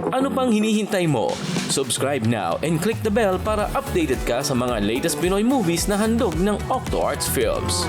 Ano pang hinihintay mo? Subscribe now and click the bell para updated ka sa mga latest Pinoy movies na handog ng Octo Arts Films.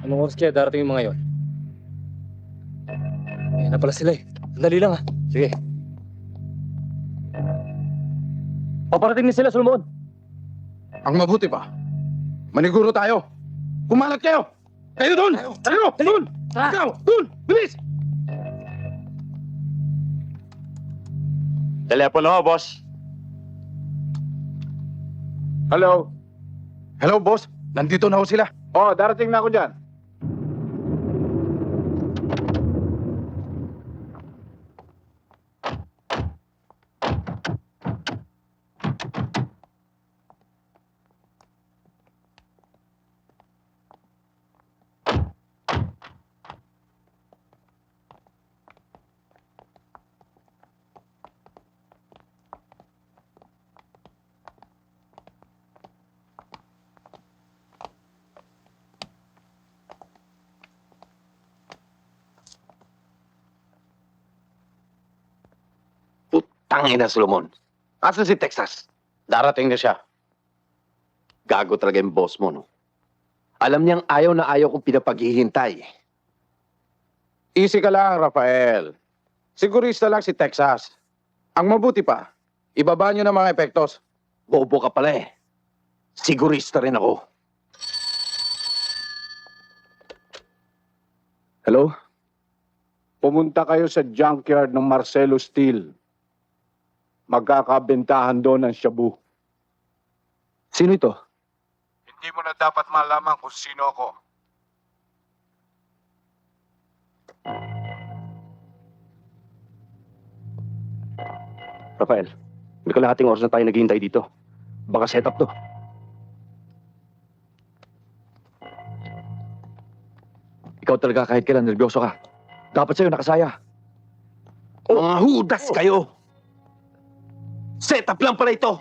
Anong oras kaya darating yung mga yon? Ayan na pala sila eh. Sandali lang ha. Sige. Paparating na sila, Solomon. Ang mabuti pa, maniguro tayo. Kumalat kayo! Kayo doon! Tayo! Doon! Ikaw! Doon! Bilis! Telepono, boss. Hello? Hello, boss. Nandito na ho sila. Oh, darating na ako dyan. Tangina, Solomon. Asan si Texas? Darating na siya. Gago talaga yung boss mo, no? Alam niyang ayaw na ayaw kong pinapaghihintay. Easy ka lang, Rafael. Sigurista lang si Texas. Ang mabuti pa, ibaba niyo ng mga epektos. Bobo ka pala eh. Sigurista rin ako. Hello? Pumunta kayo sa junkyard ng Marcelo Steel. Magkakabentahan doon ng shabu. Sino ito? Hindi mo na dapat malaman kung sino ako. Rafael, may kalahating oras na tayo naghihintay dito. Baka set up to. Ikaw talaga kahit kailan nervyoso ka. Dapat sa'yo nakasaya. Mga hudas kayo! Set up lang pala ito!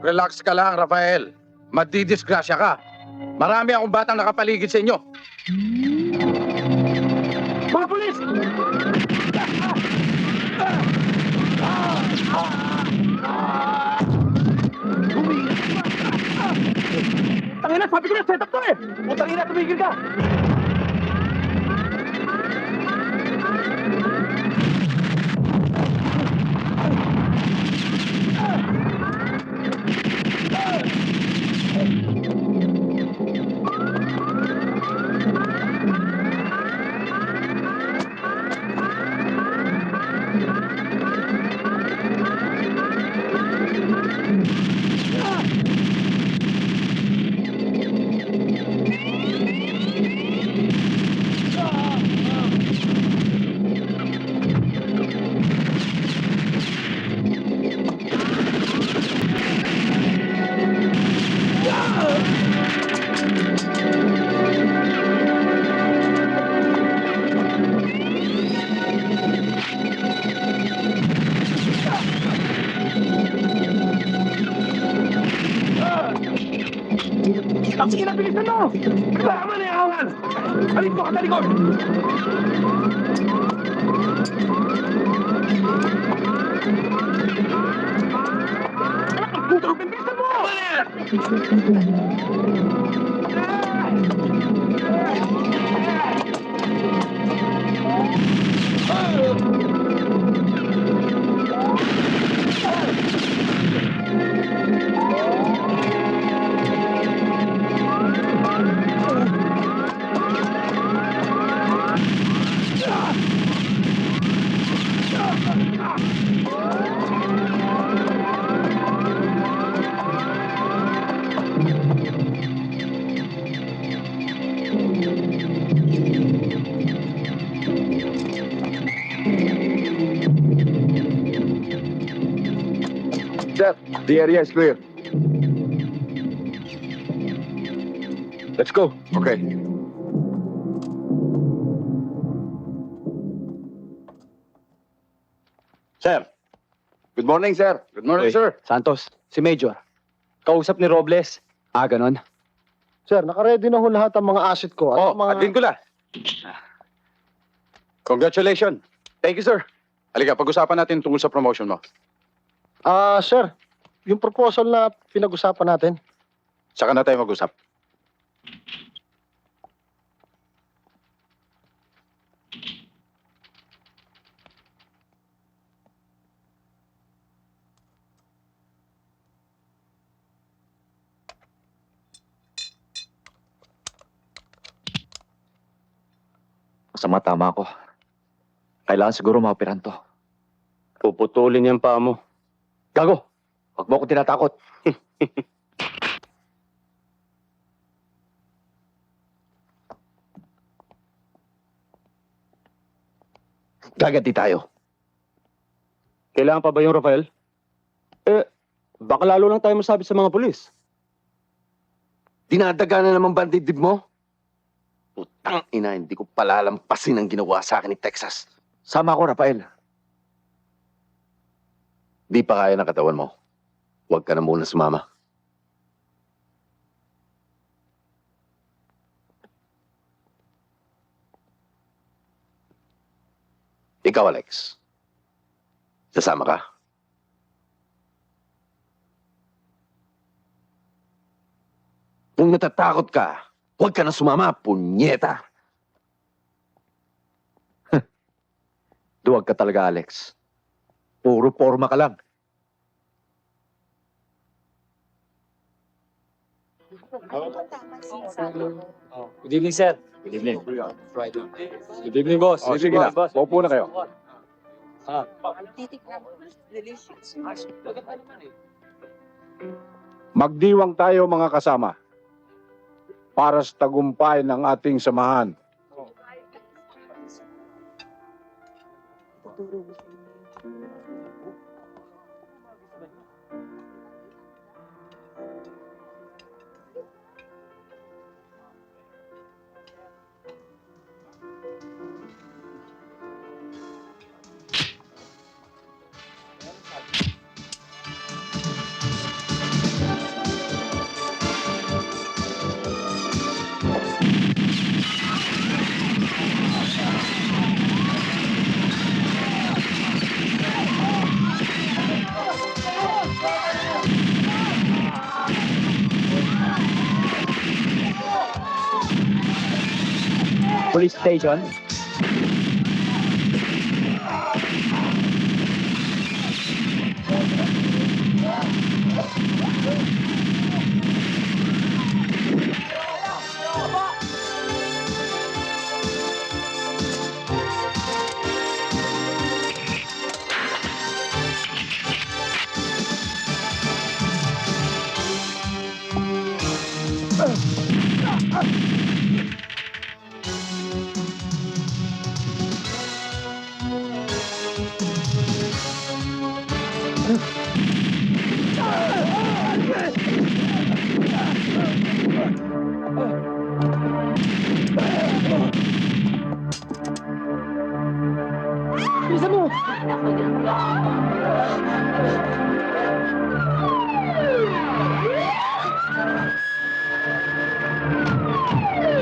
Relax ka lang, Rafael. Madidisgrasya ka. Marami akong batang nakapaligid sa inyo. Mga pulis! Tangina, sabi ko na set up to eh! Tangina, tumigil ka! Sige na, bilisan mo! Kailangan mo na yung angal! Halika mo ka sa likod! Bilisan mo! Sir, the area is clear. Let's go. Okay. Sir. Good morning, sir. Good morning, Oy. sir. Santos, si Major. Kausap ni Robles. Ah, ganon. Sir, nakaredy na ho lahat ang mga asset ko. At Oh, ang mga... admin ko lang. Congratulations. Thank you, sir. Halika, pag-usapan natin tungkol sa promotion mo. Sir, yung proposal na pinag-usapan natin. Saka na tayo mag-usap. Masama, tama ako. Kailangan siguro maoperahan to. Puputulin yung paa mo. Gago! Huwag mo akong tinatakot. Gaganti tayo. Kailangan pa ba yung Rafael? Baka lalo lang tayo masabi sa mga pulis. Dinadaga na naman ba ang dibdib mo? Putang ina, hindi ko palalampasin ang ginawa sa akin ni Texas. Sama ako, Rafael. Di pa kaya ng katawan mo. Huwag ka na muna sumama. Ikaw, Alex. Sasama ka? Kung natatakot ka, huwag ka na sumama, punyeta. Duwag ka talaga, Alex. Puro forma ka lang. Good evening, sir. Good evening. Good evening, boss. Oh, sige na. Paupo na kayo. Magdiwang tayo mga kasama para sa tagumpay ng ating samahan. Police station.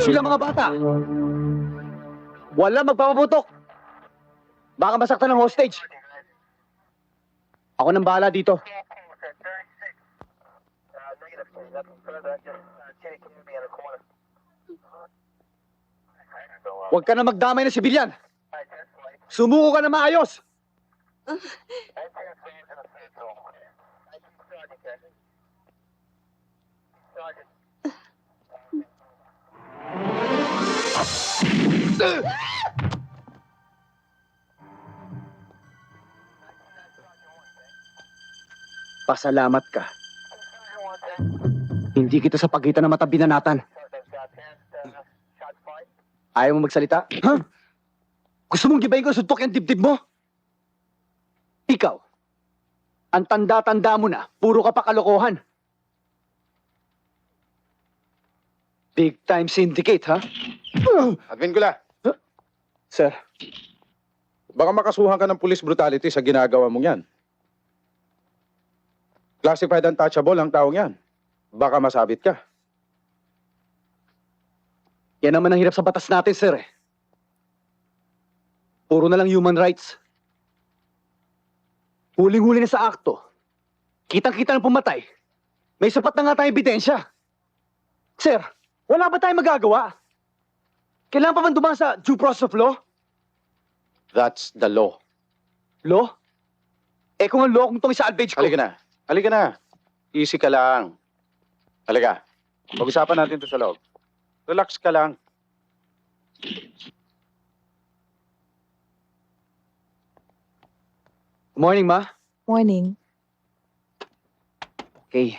Sila mga bata. Wala magpapaputok. Baka masaktan ng hostage. Ako nang bahala dito. Huwag ka na magdamay ng sibilyan. Sumuko ka na maayos. Pasalamat ka. Hindi kita sa pagitan ng mata binanatan. Ayaw mo magsalita? Ha? Gusto mong gibayin ko suntok yung dibdib mo? Ikaw, ang tanda-tanda mo na, puro ka pa kalokohan. Big time syndicate, ha? Advincula, Sir, baka makasuhan ka ng police brutality sa ginagawa mong yan. Classified untouchable ang taong yan. Baka masabit ka. yan naman ang hirap sa batas natin, sir, eh. Puro na lang human rights. Huling-huli na sa akto. Kitang-kita ng pumatay. May sapat na nga tayong ebidensya. Sir, wala ba tayong magagawa? Kailangan pa man dumaan sa due process of law? That's the law. Law? Eh kung ang law kung itong isa-salvage ko. Halika na. Halika na. Easy ka lang. Halika. Pag-usapan natin to sa loob. Relax ka lang. Morning, ma. Morning. Okay.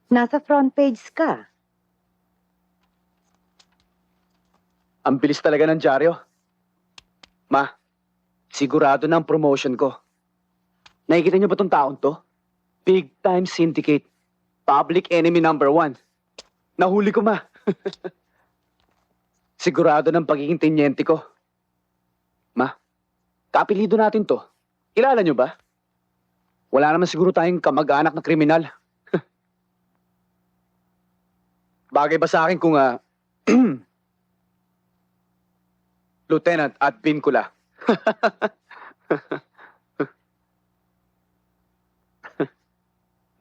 Nasa front page ka. Ang bilis talaga ng dyaryo. Ma, sigurado na ang promotion ko. Nakikita niyo ba tong taon to? Big time syndicate. Public enemy number 1. Nahuli ko, ma. Sigurado ng pagiging tenyente ko. Ma, kaapelido natin to. Kilala niyo ba? Wala naman siguro tayong kamag-anak na kriminal. Bagay ba sa akin kung Lieutenant at Vincula?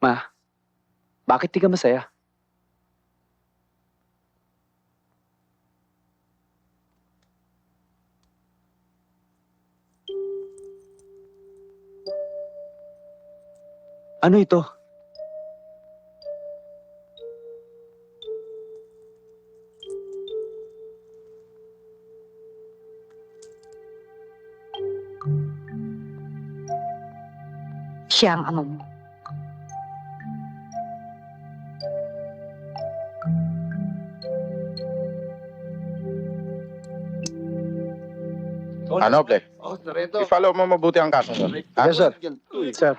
Ma, bakit di ka masaya? Ano ito? Siya ang ama mo. Ano, Ple? I-follow mo mabuti ang kaso. Ha? Yes, sir. Sir,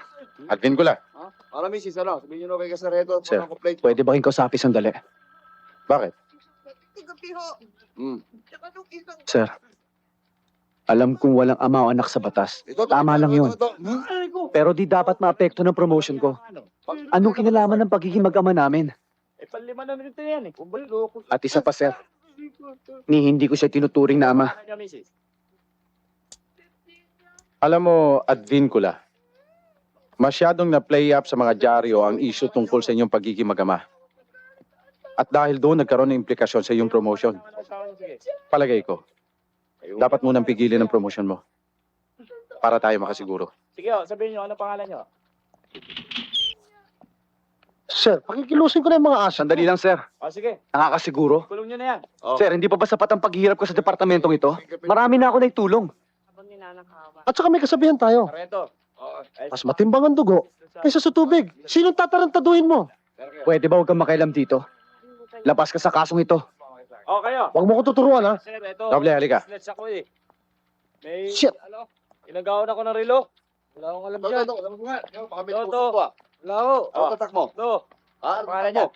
Advincula. Para misis, ano? Sabihin nyo na kay Kasareto. Sir, pwede ba kayong kausapin sandali? Bakit? Sir, alam kong walang ama o anak sa batas. Tama lang yun. Pero di dapat maapekto ng promotion ko. Anong kinalaman ng pagiging mag-ama namin? Panlima na nito yan eh. At isa pa, sir, ni hindi ko siya tinuturing na ama. Alam mo, Advincula, masyadong na-play up sa mga dyaryo ang issue tungkol sa inyong pagiging mag-ama. At dahil doon, nagkaroon ng implikasyon sa iyong promotion. Palagay ko, dapat munang pigilin ang promotion mo. Para tayo makasiguro. Sige, sabihin nyo, ano pangalan nyo? Sir, pakikilusin ko na yung mga aso. Sandali lang, sir. O, sige, Nakakasiguro. kulong nyo na yan. Sir, hindi pa ba sapat ang paghihirap ko sa departamentong ito? Marami na ako naitulong. At saka may kasabihan tayo. Kareto. Mas matimbang ang dugo kaysa sa tubig. Sinong tatarantaduhin mo? Pwede ba huwag kang makialam dito? Labas ka sa kasong ito. O, kayo. Huwag mo ko tuturuan, ha? Sir, ito. Doble, halika. Business ako eh. May, Shit. ano, inagawan ako ng relo. Wala akong alam dyan. Toto. Wala ako. Ano tatak mo? To. Ha? Pangalan niya?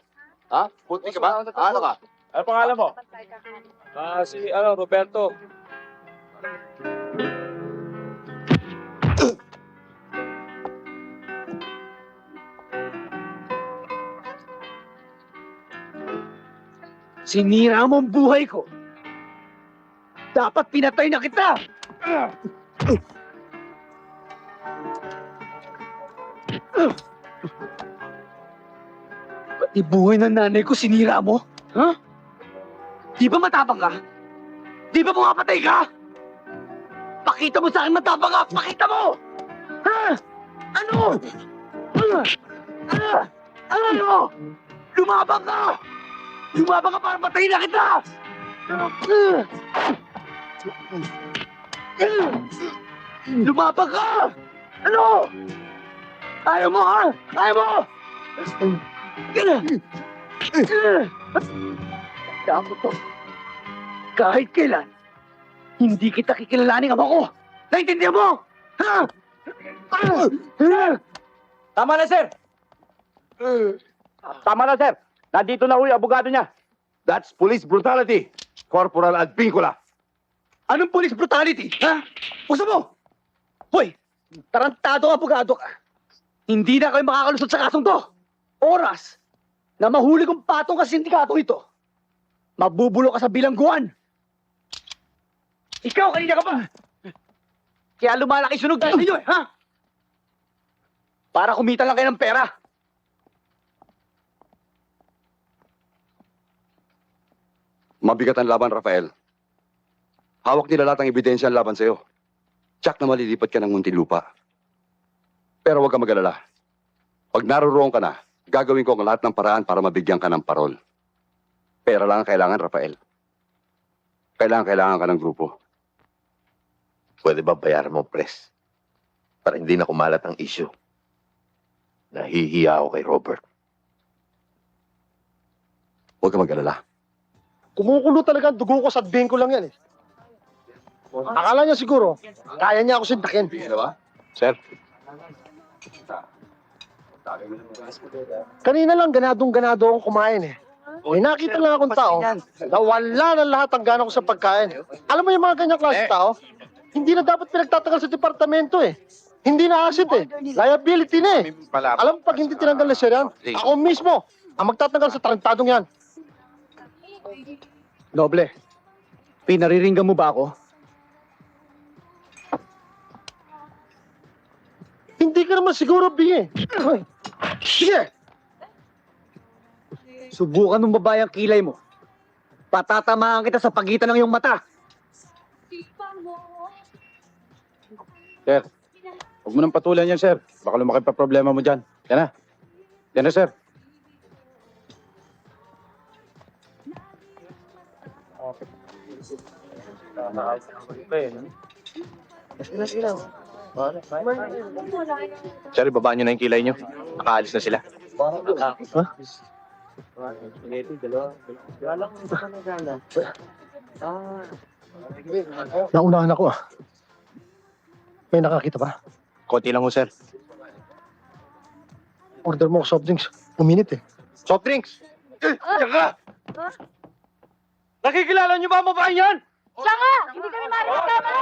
Ha? Puti ka ba? Ano ka? Ano pangalan mo? Si, Roberto. Sinira mo ang buhay ko. Dapat pinatay na kita! Pati buhay ng nanay ko sinira mo? Ha? Di ba matapang ka? Di ba pumapatay ka? Pakita mo sa akin matapang ka! Pakita mo! Ha? Ano? Ano? Lumabang ka! Lumabang ka para patayin na kita! Lumabang ka! Ano? Ayaw mo, ha? Ayaw mo! Kaya mo to. Kahit kailan, hindi kita kikilalaning ama ko. Naintindihan mo? Ha? Tama na, sir! Tama na, sir! Nandito na yung abogado niya. That's police brutality, Corporal Advincula. Anong police brutality? Ha? Puso mo! Hoy! Tarantado abogado ka. Hindi na kayo makakalusot sa kasong to. Oras na mahuli kong patong ka sindikato ito. Mabubulo ka sa bilangguan. Ikaw, kanina ka pa. Kaya lumalaki sunog dahil sa inyo, ha? Para kumita lang kayo ng pera. Mabigat ang laban, Rafael. Hawak nila lahat ng ebidensya laban sa'yo. Tsak na malilipat ka ng Muntinlupa. Pero huwag ka mag-alala. Pag naroroon ka na, gagawin ko ang lahat ng paraan para mabigyan ka ng parol. Pera lang ang kailangan, Rafael. Kailangan ka ng grupo. Pwede ba bayaran mo, pres? Para hindi na kumalat ang issue. Nahihiya ako kay Robert. Huwag ka mag-alala. Kumukulo talaga ang dugo ko sa adbeng ko lang yan, eh. Akala niya siguro, kaya niya ako sintakin. Sir, Kanina lang ganadong-ganado akong kumain, eh. May nakita lang akong tao na wala na lahat ang gana ko sa pagkain. Alam mo yung mga ganyang klase tao? Hindi na dapat pinagtatagal sa departamento, eh. Hindi na asset, eh. Liability na, eh. Alam mo, pag hindi tinanggal na siya yan, ako mismo ang magtatanggal sa tarantadong yan. Noble, pinariringgan mo ba ako? Hindi ka naman siguro, Bingi. Sige! Subukan ng babae ang kilay mo. Patatamaan kita sa pagitan ng iyong mata. sir. Huwag mo nang patulan yan, sir. Baka lumaki pa problema mo dyan. Yan na. Yan na, sir. Sir, ibabaan nyo na yung kilay nyo. Nakaalis na sila. Naunahan ako, ah. May nakakita ba? Konti lang ho, sir. Order mo ako soft drinks. Uminit, eh. Soft drinks! Diyan ka! Nakikilala nyo ba ang babae yan? Siya nga! Hindi kami marinig tama!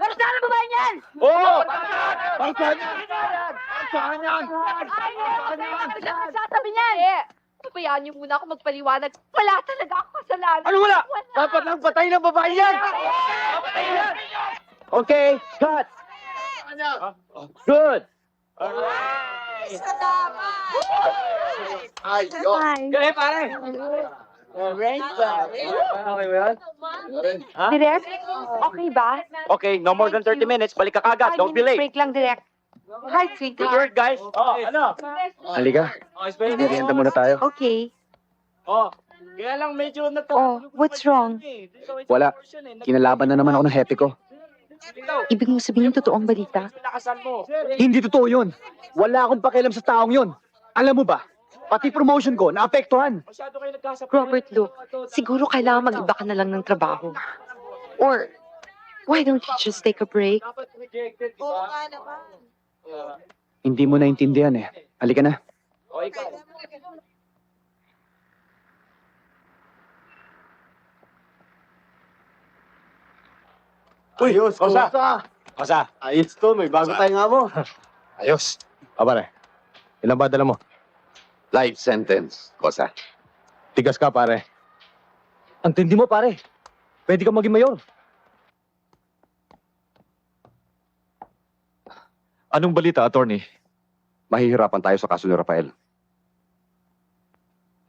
Pero saan ang babae niyan? Oo! Ay, sasabi niyan! Pabayaan niyo muna ako magpaliwanag. Wala talaga ako kasalanan. Ano wala? Dapat lang patay ng babae yan! Okay, cut! Good! Galing, pare! Direk? Okay ba? Okay, no more than 30 minutes. Balik ka kagad. Don't be late. Break lang, Direk. Hi, sweetheart. Good work, guys. Halika, merienda muna tayo. Okay. Kaya lang medyo Oh, what's wrong? Wala, kinalaban na naman ako ng happy ko. Ibig mo sabihin totoong balita? Hindi totoo yun. Wala akong pakialam sa taong yun. Alam mo ba, pati promotion ko naapektuhan. Robert, look, siguro kailangan mag-iba ka na lang ng trabaho. Or, why don't you just take a break? Hindi mo naintindihan eh. Halika na. Uy, Kosa! Kosa! Ayos to, may bago tayo nga mo. Ayos. Pare, ilan ba dala mo? Life sentence, Kosa. Tigas ka, pare. Ang tindi mo, pare. Pwede ka maging mayor. Anong balita, attorney? Mahihirapan tayo sa kaso ni Rafael.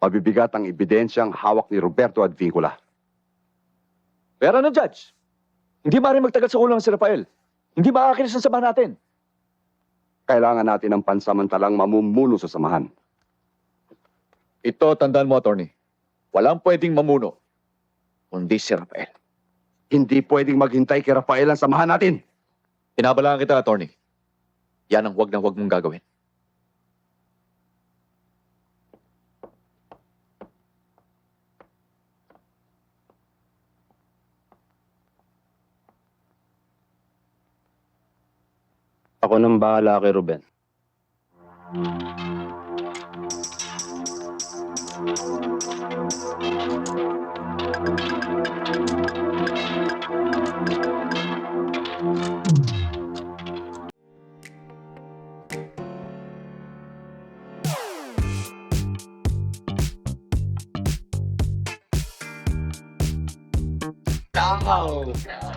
Mabibigat ang ebidensyang hawak ni Roberto Advincula. Pero ano, Judge? Hindi ba rin magtagal sa kulang si Rafael? Hindi ba akin sa samahan natin? Kailangan natin ng pansamantalang mamumuno sa samahan. Ito, tandaan mo, attorney. Walang pwedeng mamuno, kundi si Rafael. Hindi pwedeng maghintay kay Rafael ang samahan natin. Inabalaan kita, attorney. Yan ang wag na wag mong gagawin. Ako nang bahala kay Ruben.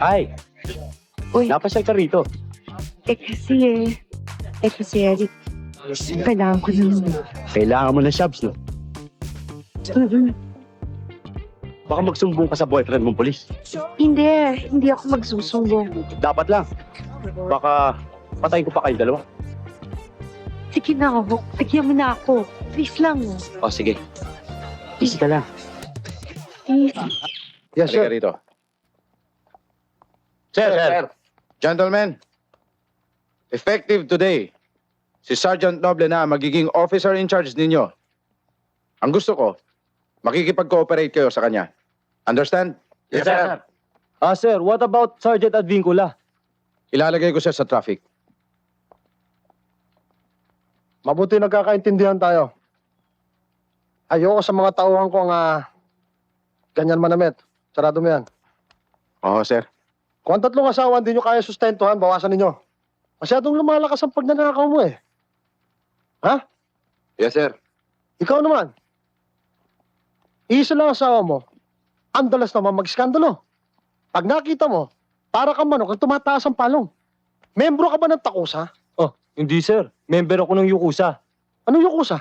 Ay, Uy, napasyal ka rito. kasi Eric, kailangan ko ng... Kailangan mo ng shops, no? Baka magsumbong ka sa boyfriend mong polis. Hindi ako magsusumbong. Dapat lang. Baka patayin ko pa kayong dalawa. Sige na ako, bigyan mo na ako. Please lang. O, sige. Easy ka lang. Please. Yes, sir. Rito. Sir. Gentlemen, effective today, si Sergeant Noble na magiging officer in charge ninyo. Ang gusto ko, makikipag-cooperate kayo sa kanya. Understand? Yes, sir. Sir, what about Sergeant Advincula? Ilalagay ko siya sa traffic. Mabuti nagkakaintindihan tayo. Ayoko sa mga tauhan ko ganyan manamit. Sarado mo yan. Oo, sir. Kung ang tatlong asawa hindi nyo kaya sustentuhan, bawasan ninyo. Masyadong lumalakas ang pagnanakaw mo eh. Ha? Yes, sir. Ikaw naman. Isa lang asawa mo, ang dalas naman mag-skandalo. Pag nakita mo, para kang manok ang tumataas ang palong. Membro ka ba ng Takusa? Oh, hindi, sir. Member ako ng Yukusa. Anong Yukusa?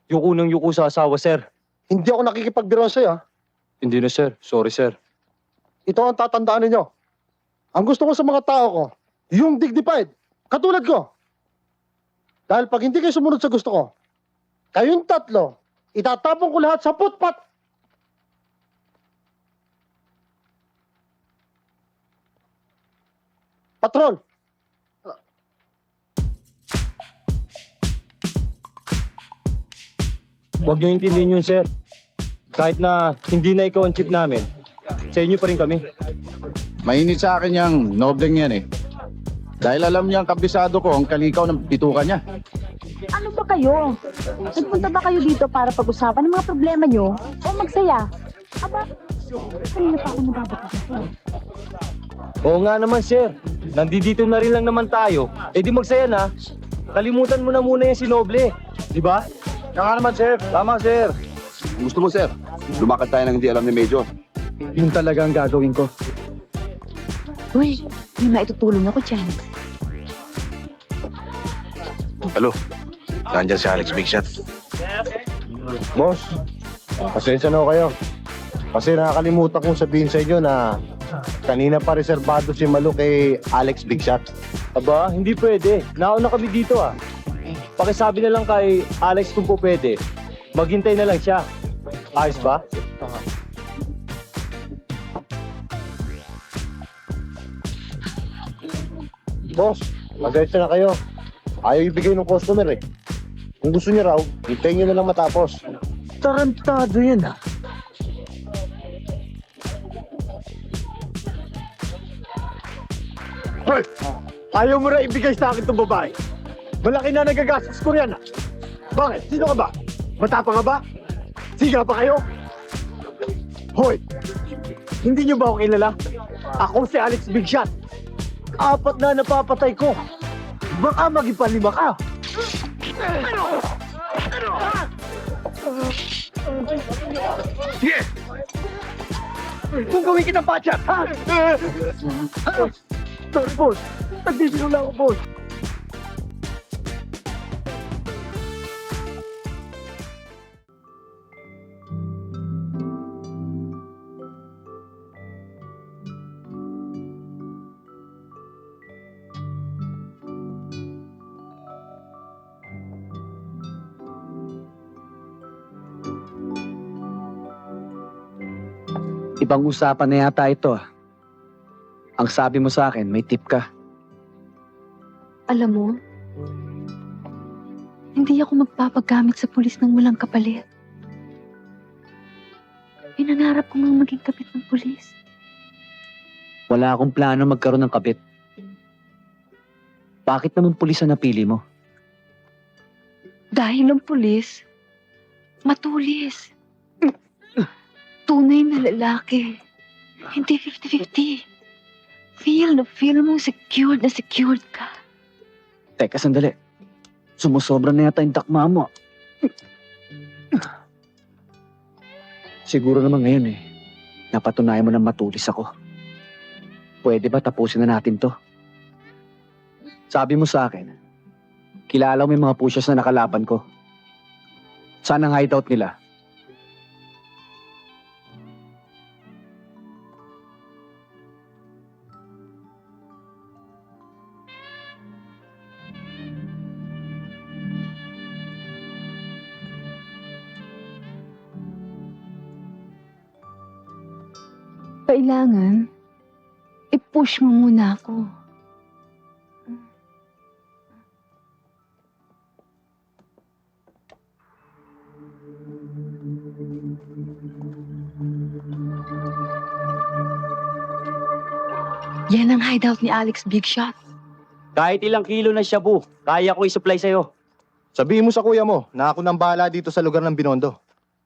Yuko ng Yukusa asawa, sir. Hindi ako nakikipagbiruan sa'yo. Hindi na, sir. Sorry, sir. Ito ang tatandaan ninyo. Ang gusto ko sa mga tao ko, yung dignified, katulad ko. Dahil pag hindi kayo sumunod sa gusto ko, kayong tatlo, itatapon ko lahat sa putpat. Patrol! Huwag niyo intindihin yun, sir. Kahit na hindi na ikaw ang chief namin, sa inyo pa rin kami. Mainit sa akin yung Nobleng yan eh. Dahil alam niya ang kabisado ko ang kalikaw ng pitukan niya. Ano ba kayo? Nagpunta ba kayo dito para pag-usapan ng mga problema nyo? O magsaya? Aba, kanina pa ako nababagay. Oo nga naman, sir. Nandito na rin lang naman tayo. Eh di magsaya na. Kalimutan mo na muna yung si Noble. Di ba? Kaya nga naman, sir. Tama, sir. Gusto mo, sir? Lumakad tayo ng hindi alam ni Major. Yun talaga ang gagawin ko. Uy, may maitutulong ako dyan. Hello? Nandyan si Alex Big Shot. Boss, pasensya na ho kayo. Kasi nakakalimutan kong sabihin sa inyo na kanina pa reserbado si Malu kay Alex Big Shot. Aba, hindi pwede. Nauna kami dito ah. Pakisabi na lang kay Alex kung po pwede. Maghintay na lang siya. Ayos ba? Boss, pasensya na kayo. Ayaw ibigay ng customer eh. Kung gusto niya raw, hintayin niyo na lang matapos. Tarantado yan ah. Hoy! Ayaw mo na ibigay sa akin itong babae. Malaki na nagagastos ko yan. Bakit? Sino ka ba? Matapang ka ba? Siga pa kayo? Hoy! Hindi niyo ba ako kilala? Ako si Alex Big Shot. 4 na napapatay ko. Baka maging 5 ka. Kung gawin kitang patya, ha? Sorry, boss. Nagdisino lang ako, boss. Ibang usapan na yata ito. Ang sabi mo sa akin, may tip ka. Alam mo, hindi ako magpapagamit sa pulis ng walang kapalit. Pinangarap ko mang maging kapit ng pulis. Wala akong plano magkaroon ng kabit. Bakit naman pulis ang napili mo? Dahil ang pulis, matulis. Tunay na lalaki. Hindi 50-50. Feel mong secured na secured ka. Teka, sandali. Sumusobra na yata yung takma mo. Siguro naman ngayon napatunayan mo na matulis ako. Pwede ba tapusin na natin to? Sabi mo sa akin, kilala mo yung mga pushers na nakalaban ko. Saan ang hideout nila? Kailangan, i-push mo muna ako. Yan ang hideout ni Alex Big Shot. Kahit ilang kilo na shabu, kaya ko i-supply sa'yo. Sabihin mo sa kuya mo na ako nang bahala dito sa lugar ng Binondo.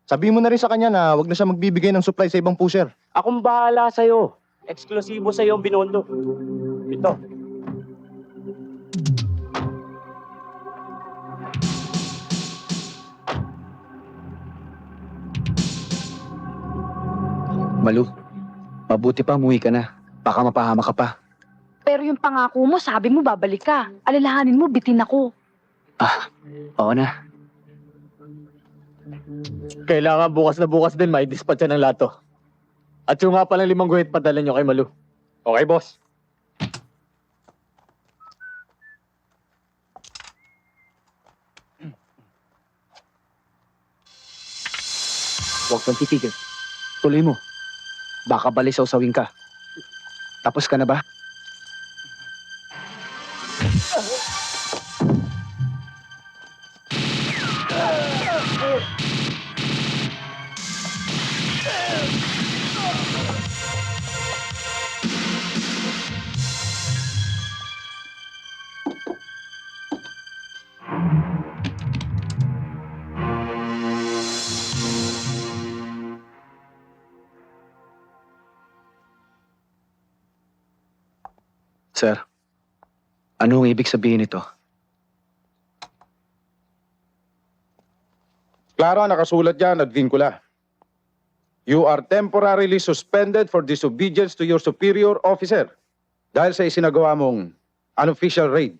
Sabihin mo na rin sa kanya na wag na siya magbibigay ng supply sa ibang pusher. Akong bahala sa'yo. Eksklusibo sa'yo ang Binondo. Ito. Malu, mabuti pa umuwi ka na. Baka mapahama ka pa. Pero yung pangako mo, sabi mo babalik ka. Alalahanin mo, bitin ako. Oo na. Kailangan bukas na bukas din may dispatch ng lato. At yung nga palang 5 guhit padala nyo kay Malu. Okay, boss? Huwag kang titigil. Tuloy mo. Baka balisaw-sawin ka. Tapos ka na ba? Sir, anong ibig sabihin nito? Klaro, nakasulat dyan at vincula. You are temporarily suspended for disobedience to your superior officer dahil sa isinagawa mong unofficial raid.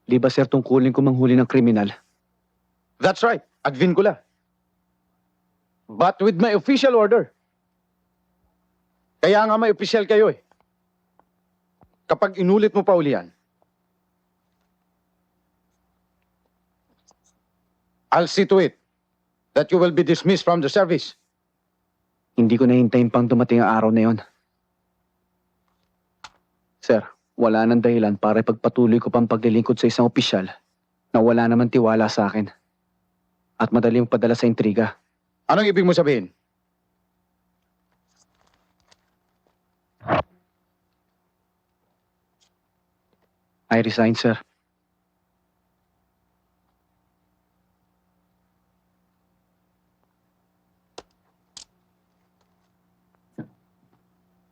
Di ba sir tungkulin ko manghuli ng kriminal? That's right, at vincula. But with my official order. Kaya nga may official kayo eh. Kapag inulit mo pa uli yan, I'll see to it that you will be dismissed from the service. Hindi ko nahintayin pang dumating ang araw na yon. Sir, wala nang dahilan para ipagpatuloy ko pang paglilingkod sa isang opisyal na wala naman tiwala sa akin at madaling padala sa intriga. Anong ibig mo sabihin? I resign, sir.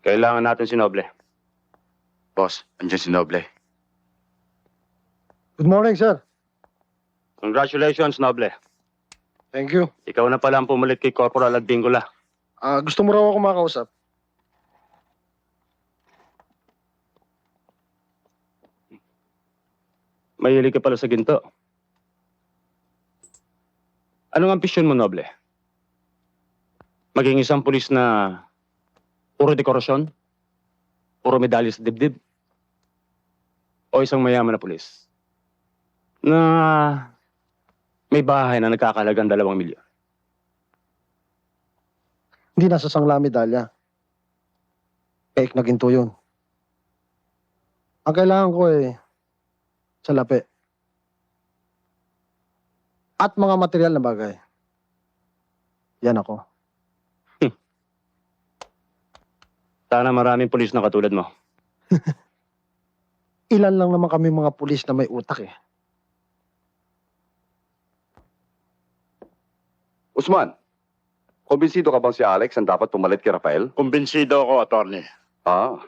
Kailangan natin si Noble. Boss, andyan si Noble. Good morning, sir. Congratulations, Noble. Thank you. Ikaw na pala ang pumalit kay Corporal Advincula. Gusto mo raw ako makausap? Mahilig ka pala sa ginto. Anong ambisyon mo, Noble? Maging isang pulis na puro dekorasyon? Puro medalya sa dibdib? O isang mayaman na pulis na may bahay na nagkakalagang 2 milyon? Hindi nasa sangla medalya. Fake na ginto yun. Ang kailangan ko salapi. At mga material na bagay. Yan ako. Sana maraming pulis na katulad mo. Ilan lang naman kami mga pulis na may utak Usman, kumbinsido ka bang si Alex ang dapat pumalit kay Rafael? Kumbinsido ako, attorney. Ah,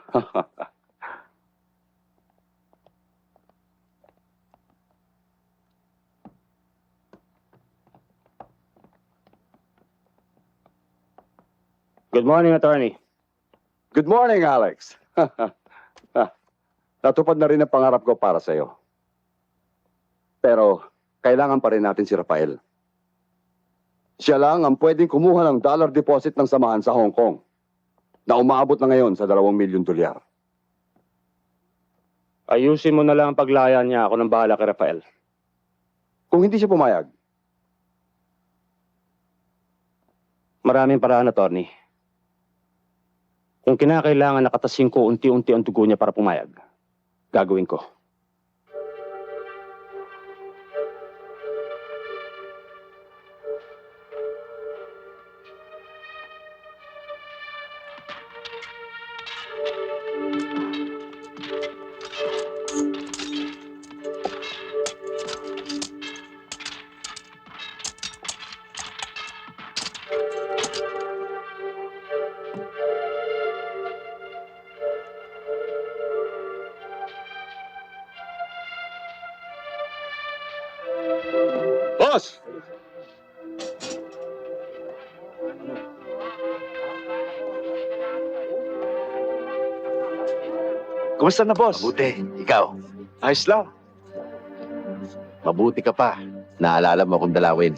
Good morning, attorney. good morning, Alex. Natupad na rin ang pangarap ko para sa'yo. Pero, kailangan pa rin natin si Rafael. Siya lang ang pwedeng kumuha ng dollar deposit ng samahan sa Hong Kong na umaabot na ngayon sa $2 milyon. Ayusin mo na lang ang paglaya niya. Ako nang bahala kay Rafael. Kung hindi siya pumayag, Maraming paraan, attorney. Kung kinakailangan nakatasin ko unti-unti ang dugo niya para pumayag, gagawin ko. Boss! Kumusta na, boss? Mabuti. Ikaw, Ayos lang. mabuti ka pa. Naalala mo akong dalawin.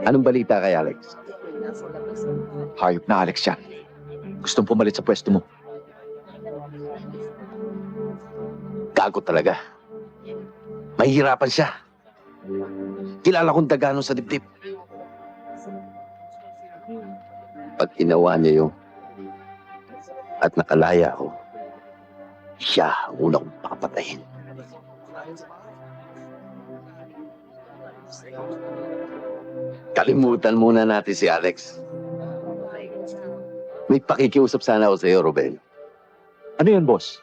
Anong balita kay Alex? Hayop na, Alex yan. Gustong pumalit sa pwesto mo. Gago talaga. Mahihirapan siya. Kilala kong dagano sa dibdib. Pag ginawa niya yung at nakalaya ako, siya ang una kong papatayin. Kalimutan muna natin si Alex. May pakikiusap sana ako sa iyo, Ruben. Ano yan, boss?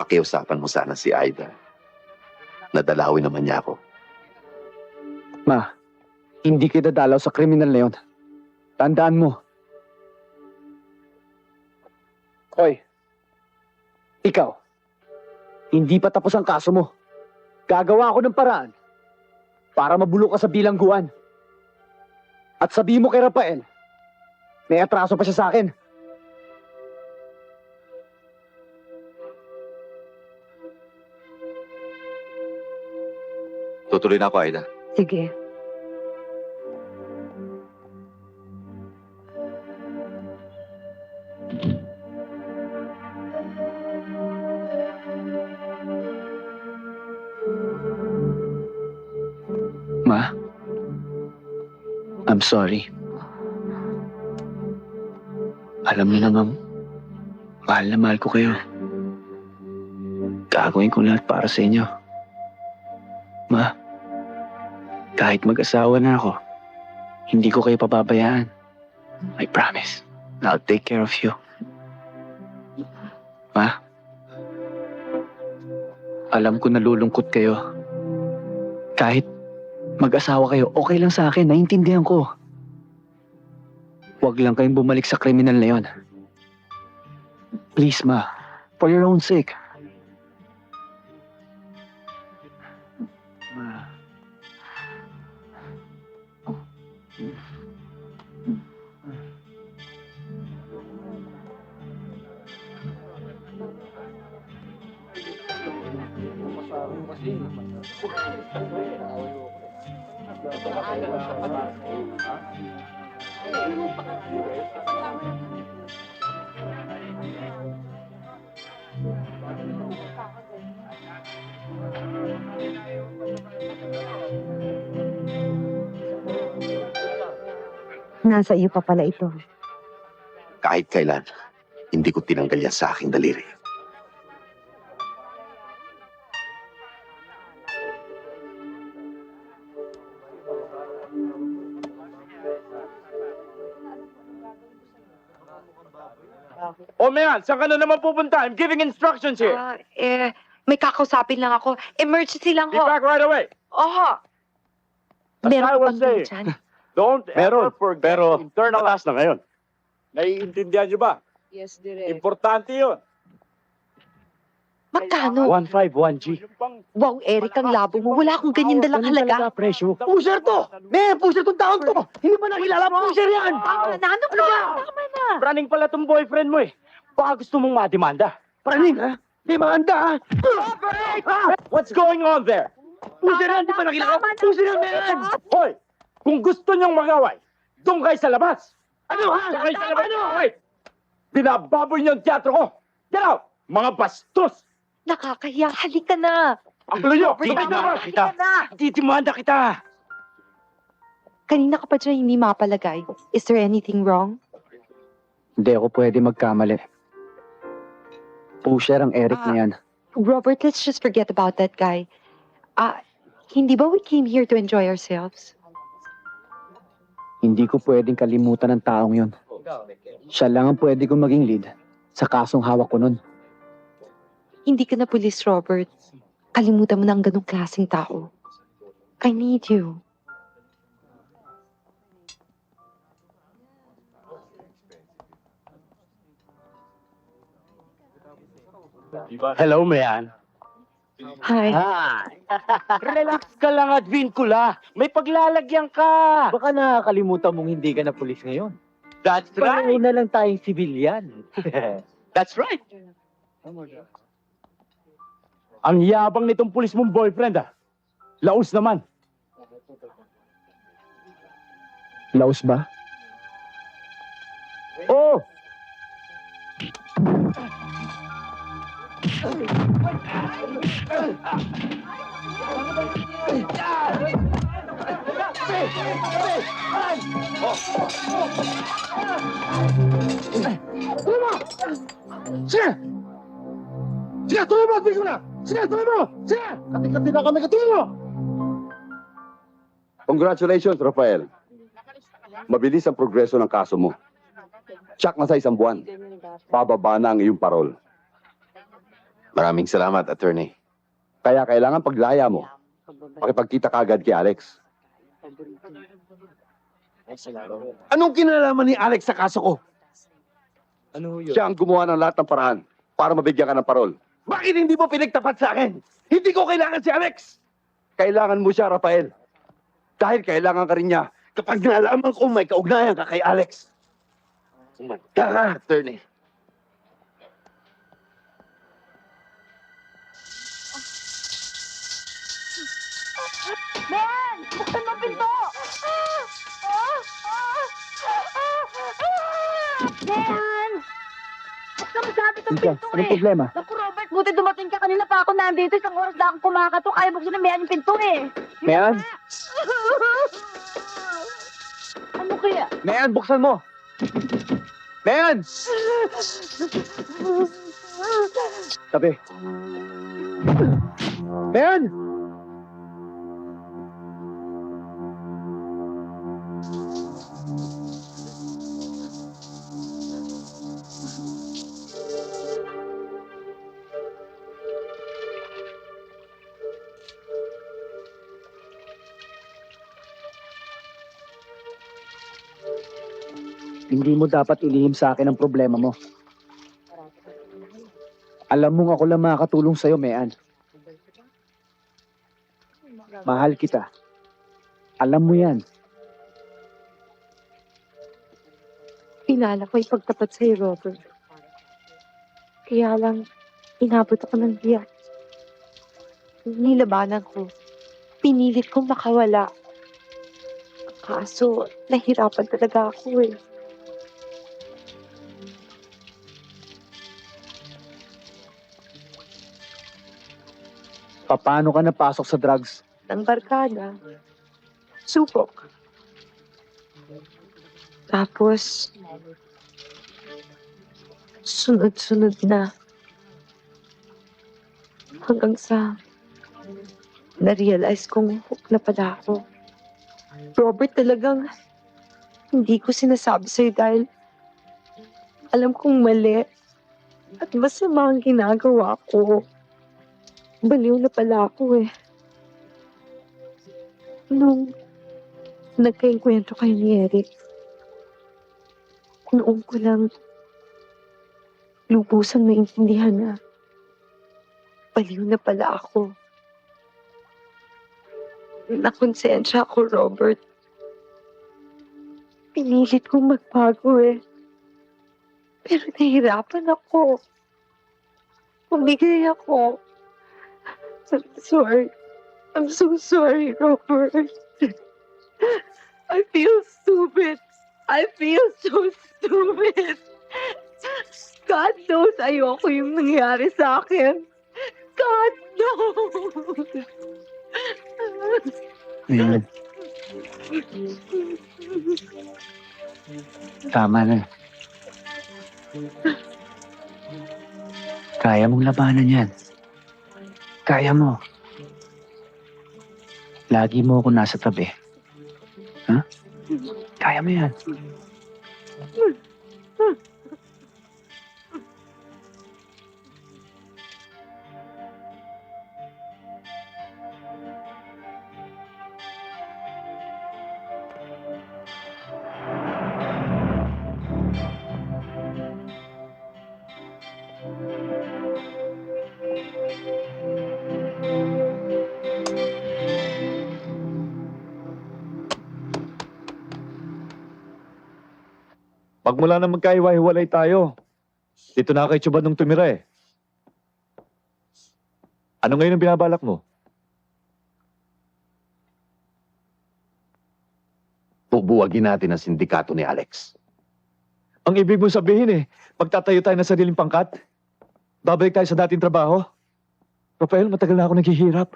Pakiusapan mo sana si Aida. Nadalawin naman niya ako. Ma, hindi kita dalaw sa kriminal na yun. Tandaan mo. Hoy, ikaw, hindi pa tapos ang kaso mo. Gagawa ako ng paraan para mabulok ka sa bilangguan. At sabihin mo kay Rafael, may atraso pa siya sa akin. Tutuloy na ako, Aida. Sige. Ma, I'm sorry. Alam niyo naman, mahal na mahal ko kayo. Gagawin ko lahat para sa inyo. Ma, kahit mag-asawa na ako, hindi ko kayo pababayaan. I promise. I'll take care of you. Ma, alam ko nalulungkot kayo. Kahit mag-asawa kayo, okay lang sa akin, naiintindihan ko. Huwag lang kayong bumalik sa kriminal na yon. Please, ma. For your own sake. Nasa iyo pa pala ito. Kahit kailan, hindi ko tinanggal yan sa aking daliri. O Mayan, saan ka na naman pupunta? I'm giving instructions here. May kakausapin lang ako. Emergency lang Be ho. back right away. Oho. As Meron I ka was bang saying, dyan? Don't Meron, ever forget pero internal taas na ngayon. Naiintindihan niyo ba? Yes, Direk. Importante yun. Magkano? 151G. Wow, Eric, ang labo mo. Wala akong ganyan dalang halaga. presyo. Pusher to! Men, pusher tong taon to! Hindi ba nakilala pusher yan? Tama na, ano ka? Tama na. Running pala tong boyfriend mo eh. Baka gusto mong mademanda. Praning, ha? Di maanda, ha? What's going on there? Pusher yan, di ba nakilala? Pusher yan, men! Hoy, kung gusto niyong magaway, doon kayo sa labas. Ano, ha? Doon kayo sa labas. Hoy, binababoy niyo ang teatro ko. Get out, mga bastos. Nakakahiya. Halika na. Ang gulo niyo. Halika na. Titimanda kita. Kanina ka pa dyan hindi mapalagay. Is there anything wrong? Hindi ako pwede magkamali. Pusher ang Eric na yan. Robert, let's just forget about that guy. Hindi ba we came here to enjoy ourselves? Hindi ko pwedeng kalimutan ng taong yun. Siya lang ang pwede kong maging lead sa kasong hawak ko nun. Hindi ka na pulis, Robert. Kalimutan mo na ang ganong klaseng tao. I need you. Hello, Mayan. Hi. Relax ka lang at Vincula. May paglalagyan ka. Baka nakakalimutan mong hindi ka na pulis ngayon. That's Pareho na lang tayong sibilyan. That's right. Ang yabang nitong pulis mong boyfriend ah. Laos naman. Laos ba? Oh! Sige! Sige, tuloy mo! Tuloy na! Sige, tuloy mo! Sige! Kati-kati na kami, katuloy mo! Congratulations, Rafael. Mabilis ang progreso ng kaso mo. Tsak na sa 1 buwan. Pababa na ang iyong parol. Maraming salamat, attorney. Kaya kailangan paglaya mo. Pakipagkita kagad kay Alex. Anong kinalaman ni Alex sa kaso ko? Siya ang gumawa ng lahat ng paraan para mabigyan ka ng parol. Bakit hindi mo pinagtapat sa akin? Hindi ko kailangan si Alex! Kailangan mo siya, Rafael. Dahil kailangan ka rin niya. Kapag nalaman ko may kaugnayan ka kay Alex. Tara, attorney. Ben! Buksan mo ang pinto! Ben! Buksan mo sabi itong pinto Anong problema? Naku, Robert, buti dumating ka. Kanina pa ako nandito. Isang oras na akong kumakato. Kaya buksan na Mayan yung pinto eh. Mayan? Ano kaya? Mayan, buksan mo! Mayan! Tabi. Mayan! Hindi mo dapat ilihim sa akin ang problema mo. Alam mong ako lang makakatulong sa'yo, Mayan. Mahal kita. Alam mo yan. Pinala ko ipagtapat sa'yo, Robert. Kaya lang, inabot ako ng biyak. Nilabanan ko. Pinilit kong makawala. Kaso, nahirapan talaga ako eh. Paano ka napasok sa drugs? Ng barkada. Supok. Tapos, sunod-sunod na. Hanggang sa na-realize kong hook na pala ako. Robert, talagang hindi ko sinasabi sa'yo dahil alam kong mali at masama ang ginagawa ko. Baliw na pala ako eh. Nung nagkainkwentro kayo ni Eric, noon ko lang lubusang naintindihan na baliw na pala ako. Nakonsensya ako, Robert. Pinilit kong magbago eh. Pero nahihirapan ako. Pumigay ako. I'm sorry. I'm so sorry, Robert. I feel stupid. I feel so stupid. God knows ayoko yung nangyari sa akin. God knows. Tama na. Kaya mong labanan yan. Kaya mo. Lagi mo ako nasa tabi. Ha? Kaya mo yan. Pagmula na magkaiwa-hiwalay tayo, dito na kay Chuban nung tumira eh. Ano ngayon ang binabalak mo? Bubuwagin natin ang sindikato ni Alex. Ang ibig mo sabihin eh, magtatayo tayo ng sariling pangkat? Babalik tayo sa dating trabaho? Rafael, matagal na ako naghihirap.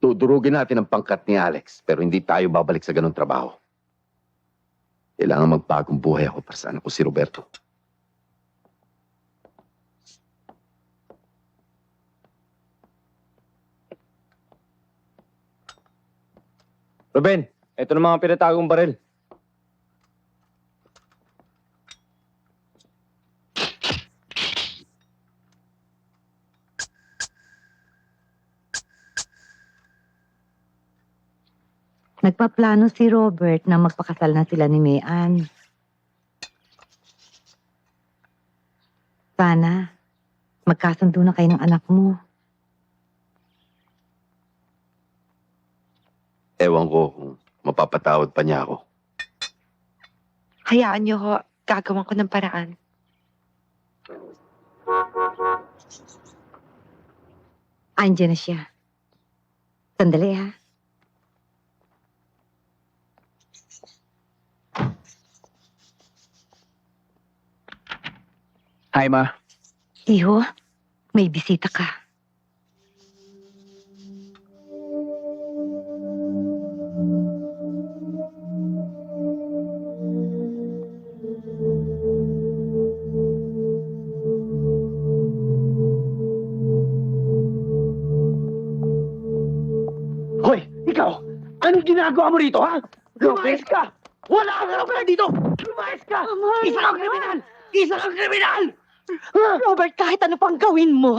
Tudurugin natin ang pangkat ni Alex, pero hindi tayo babalik sa ganung trabaho. Kailangan magpagong buhay ako para sa anak ko si Roberto. Ruben, eto na mga pinatagong baril. Nagpaplano si Robert na magpakasal na sila ni Mayan. Sana, magkasundo na kayo ng anak mo. Ewan ko kung mapapatawad pa niya ako. Hayaan niyo ho, gagawan ko ng paraan. Andiyan na siya. Sandali ha. Hi, Ma. Iho, may bisita ka. Hoy, ikaw! Anong ginagawa mo rito, ha? Lumayas ka! Wala kang karapatan dito! Lumayas ka! Isa kang kriminal! Isa kang kriminal! Robert, kahit ano pang gawin mo,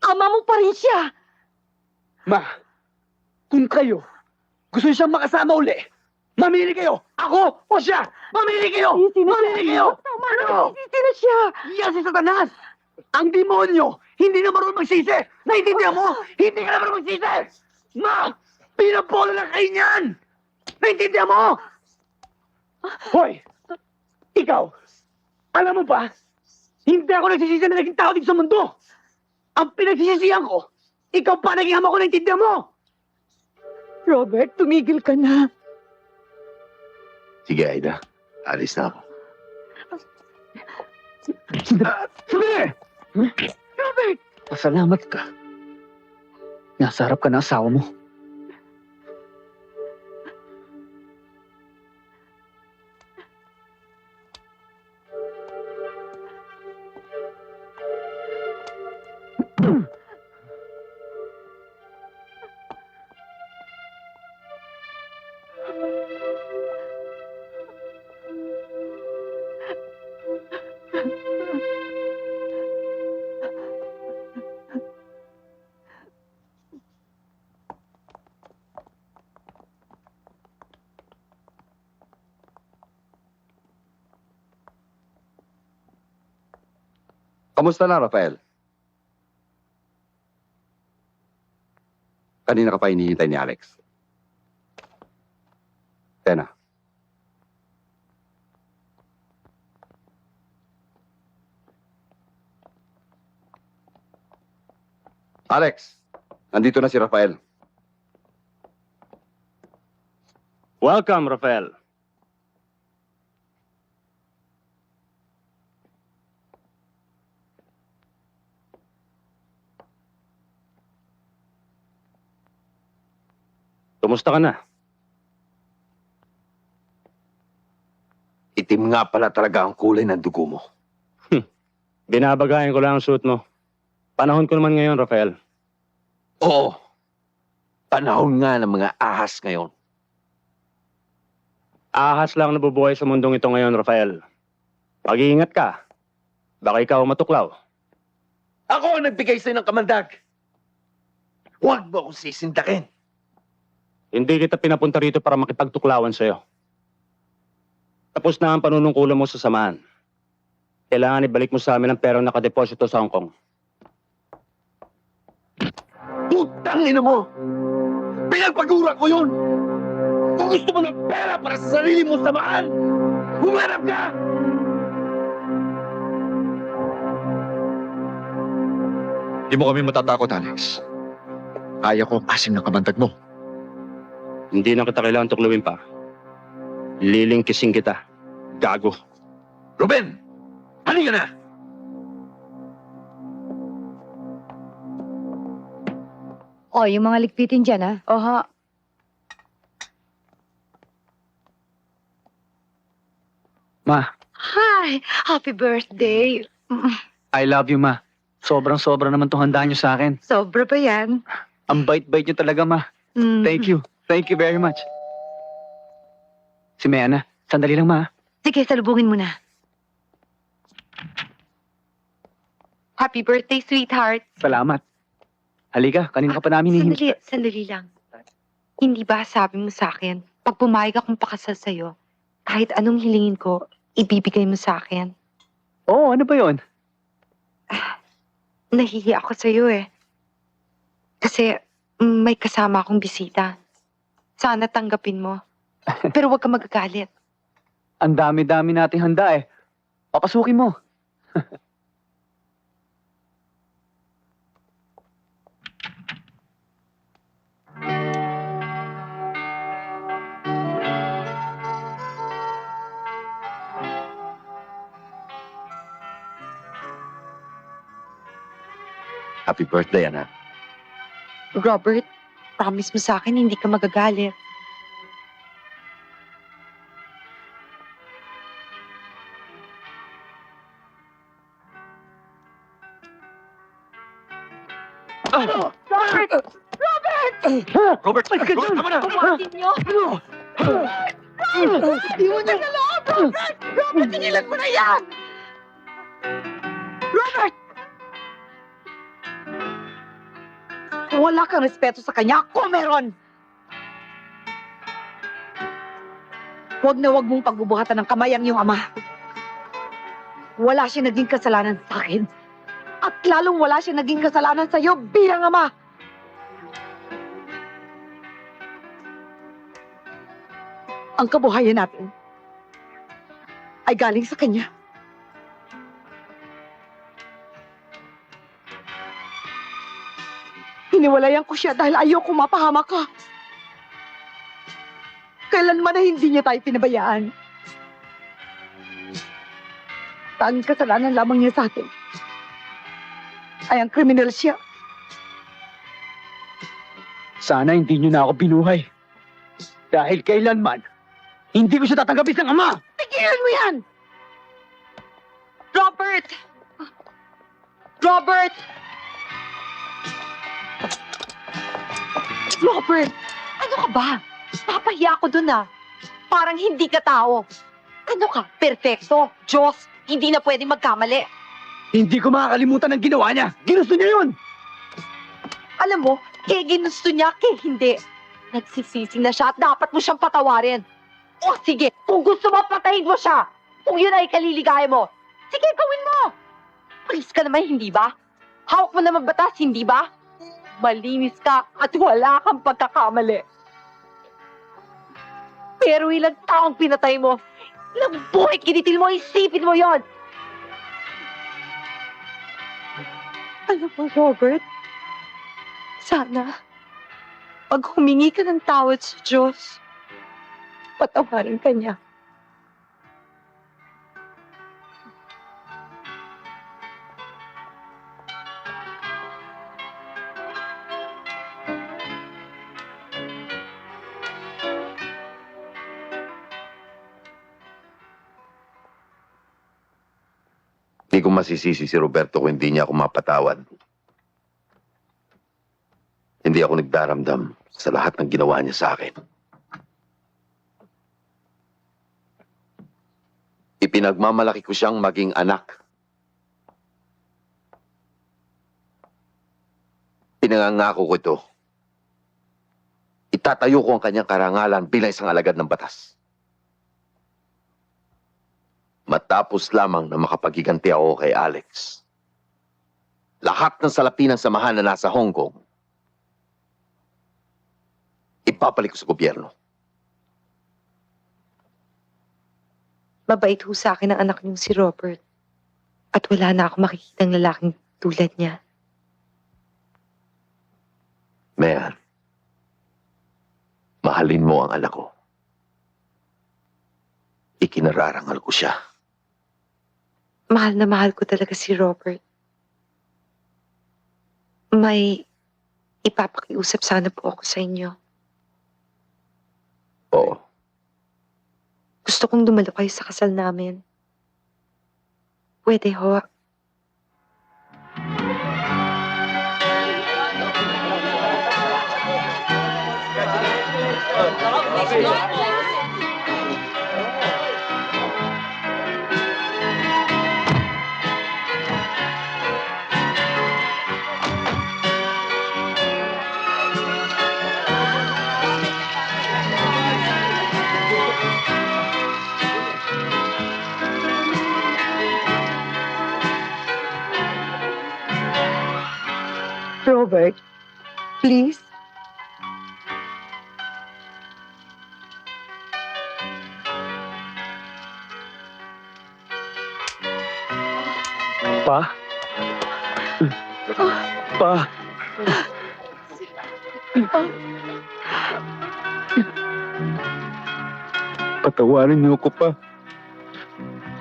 ama mo pa rin siya. Ma, kung kayo gusto siyang makasama uli, mamili kayo! Ako o siya! Mamili kayo! Mamili kayo! Ano? Sisi na siya. Yan si Satanas! Ang demonyo, hindi na marunong magsisi! Naintindihan mo? Hindi ka na marunong magsisi! Ma! Pinapolo lang kayo niyan! Naintindihan mo? Hoy! Ikaw! Alam mo ba? Hindi ako nagsisisi na naging tao dito sa mundo! Ang pinagsisisihan ko, Ikaw pa naging ama ko, naintindihan mo! Robert, tumigil ka na. Sige, Aida. Alis na ako. Sandali! Robert! Pasalamat ka. Nasa harap ka ng asawa mo. Kamusta na, Rafael? Kanina ka pa hinihintay ni Alex. Tena. Alex, nandito na si Rafael. Welcome, Rafael. Kumusta ka na? Itim nga pala talaga ang kulay ng dugo mo. Binabagayan ko lang ang suit mo. Panahon ko naman ngayon, Rafael. Oo. Panahon nga ng mga ahas ngayon. Ahas lang nabubuhay sa mundong ito ngayon, Rafael. Mag-iingat ka. Baka ikaw matuklaw. Ako ang nagbigay sa'yo ng kamandag. Huwag mo akong sisindakin. Hindi kita pinapunta rito para makipagtuklawan sa'yo. Tapos na ang panunungkulan mo sa samahan. Kailangan ibalik mo sa amin ang perang nakadeposito sa Hong Kong. Putang ina mo! Pinagpagura ko yun! Kung gusto mo ng pera para sa sarili mo samahan, humarap ka! Di mo kami matatakot, Alex. Kaya ko asim ng kamandag mo. Hindi na kita kailangan tuklawin pa. Lilingkising kita. Gago. Ruben! Halika na! O, yung mga ligpitin dyan, ha? Oho. Ma, Hi! Happy birthday! I love you, ma. Sobrang-sobra naman itong handa niyo sa akin. Sobra ba yan? Ang bait-bait niyo talaga, ma. Thank you. Thank you very much. Si Meana, sandali lang, ma. Sige, salubungin mo na. Happy birthday, sweetheart. Salamat. Halika, kanina ka pa namin hihintay. Sandali lang. Hindi ba sabi mo sa akin, pag pumayag akong pakasal sa'yo, kahit anong hilingin ko, ibibigay mo sa akin? Oo, ano ba yon? Nahihiya ako sa'yo eh. Kasi may kasama akong bisita. Sana tanggapin mo. Pero huwag ka magagalit. Ang dami-dami nating handa eh. Papasukin mo. Happy birthday, anak. Robert, promise mo sa akin hindi ka magagalit. Robert! Robert! Robert, tama na! Tumatin niyo! Robert! Di mo na sa loob, Robert! Robert, tinilan mo na yan! Robert! Kung wala kang respeto sa kanya, ako meron! Huwag na huwag mong pagbubuhatan ng kamay ang iyong ama. Wala siya naging kasalanan sa akin. At lalong wala siya naging kasalanan sa iyo bilang ama. Ang kabuhayan natin ay galing sa kanya. Hiniwalayan ko siya dahil ayoko mapahamak ka. Kailanman na hindi niya tayo pinabayaan. Tanging kasalanan lamang niya sa atin ay ang kriminal siya. Sana hindi niyo na ako binuhay. Dahil kailanman, hindi ko siya tatanggapin ng ama! Tigilan mo yan! Robert! Robert! Robert! Ano ka ba? Papahiya ako dun Parang hindi ka tao. Ano ka? Perfecto. Diyos, hindi na pwedeng magkamali. Hindi ko makakalimutan ang ginawa niya! Ginusto niya yun! Alam mo, ginusto niya, hindi. Nagsisisi na siya at dapat mo siyang patawarin. O sige, kung gusto mo, patayin mo siya. Kung yun ay kaliligaya mo. Sige, gawin mo. Please ka naman, hindi ba? Hawak mo naman batas, hindi ba? Malinis ka at wala kang pagkakamali. Pero ilang taong pinatay mo, ilang buhay kinitil mo, isipin mo yon. Alam mo, Robert, sana, pag humingi ka ng tawad sa Diyos, patawarin ka niya. Hindi ko masisisi si Roberto kung hindi niya ako mapatawad. Hindi ako nagdaramdam sa lahat ng ginawa niya sa akin. Ipinagmamalaki ko siyang maging anak. Pinangangako ko ito. Itatayo ko ang kanyang karangalan bilang isang alagad ng batas. Matapos lamang na makapagiganti ako kay Alex. Lahat ng salapi ng samahan na nasa Hong Kong, ipapalik ko sa gobyerno. Mabait ho sa akin ang anak niyong si Robert. At wala na ako makikitang lalaking tulad niya. Mayan, mahalin mo ang anak ko. Ikinararangal ko siya. Mahal na mahal ko talaga si Robert. May ipapakiusap sana po ako sa inyo. Oo. Gusto kong dumalo kayo sa kasal namin. Pwede ho. Robert, please. Pa? Pa? Patawarin niyo ako, Pa.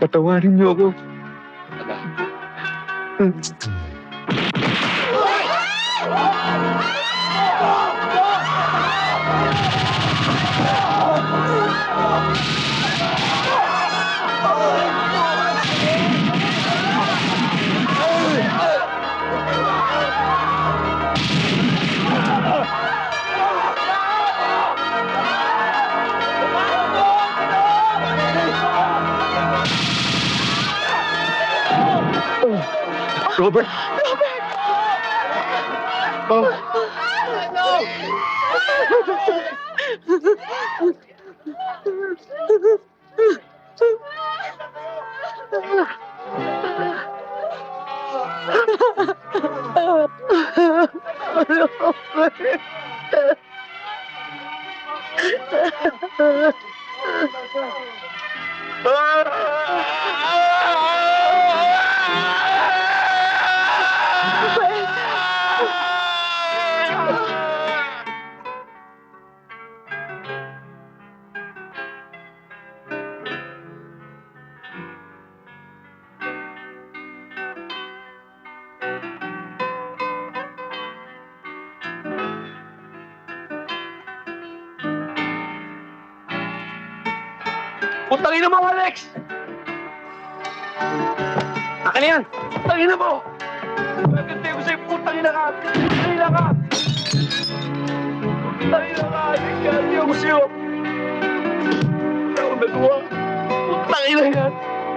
Patawarin niyo ako. Robert! Putangin na mo, Alex! Akin na yan! Putangin na mo! Gagantay ko sa'yo, putangin na ka! Putangin na ka! Putangin na ka, Alex! Gagantay ko sa'yo! Wala akong nagawa! Putangin na yan!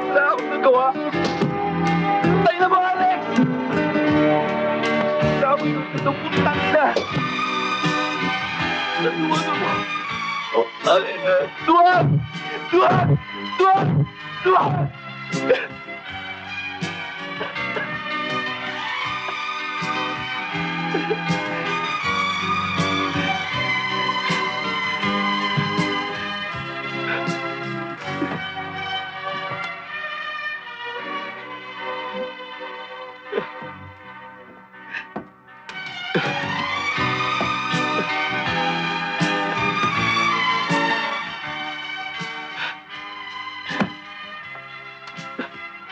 Wala akong nagawa! Putangin na mo, Alex! Wala akong nagawa! Putangin na! Nagawa na mo! Putangin na! Duwag! Duwag! Duwag! Duwag!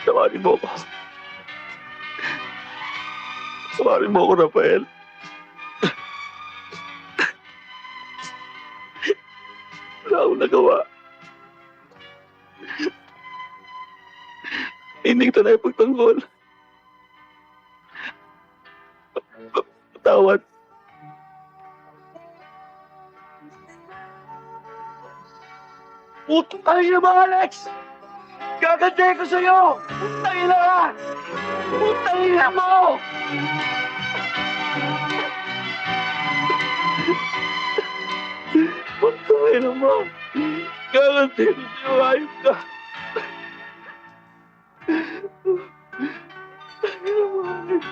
Tawarin mo ako. Tawarin mo ako, Rafael. Wala akong nagawa. Hindi kita na ipagtanggol. Patawad. Puto tayo na ba, Alex? Gagantay ko sa'yo! Putangin na ka! Putangin na mo! Putangin na mo! Gagantay ko sa'yo, ayos ka! Putangin na mo, Alex!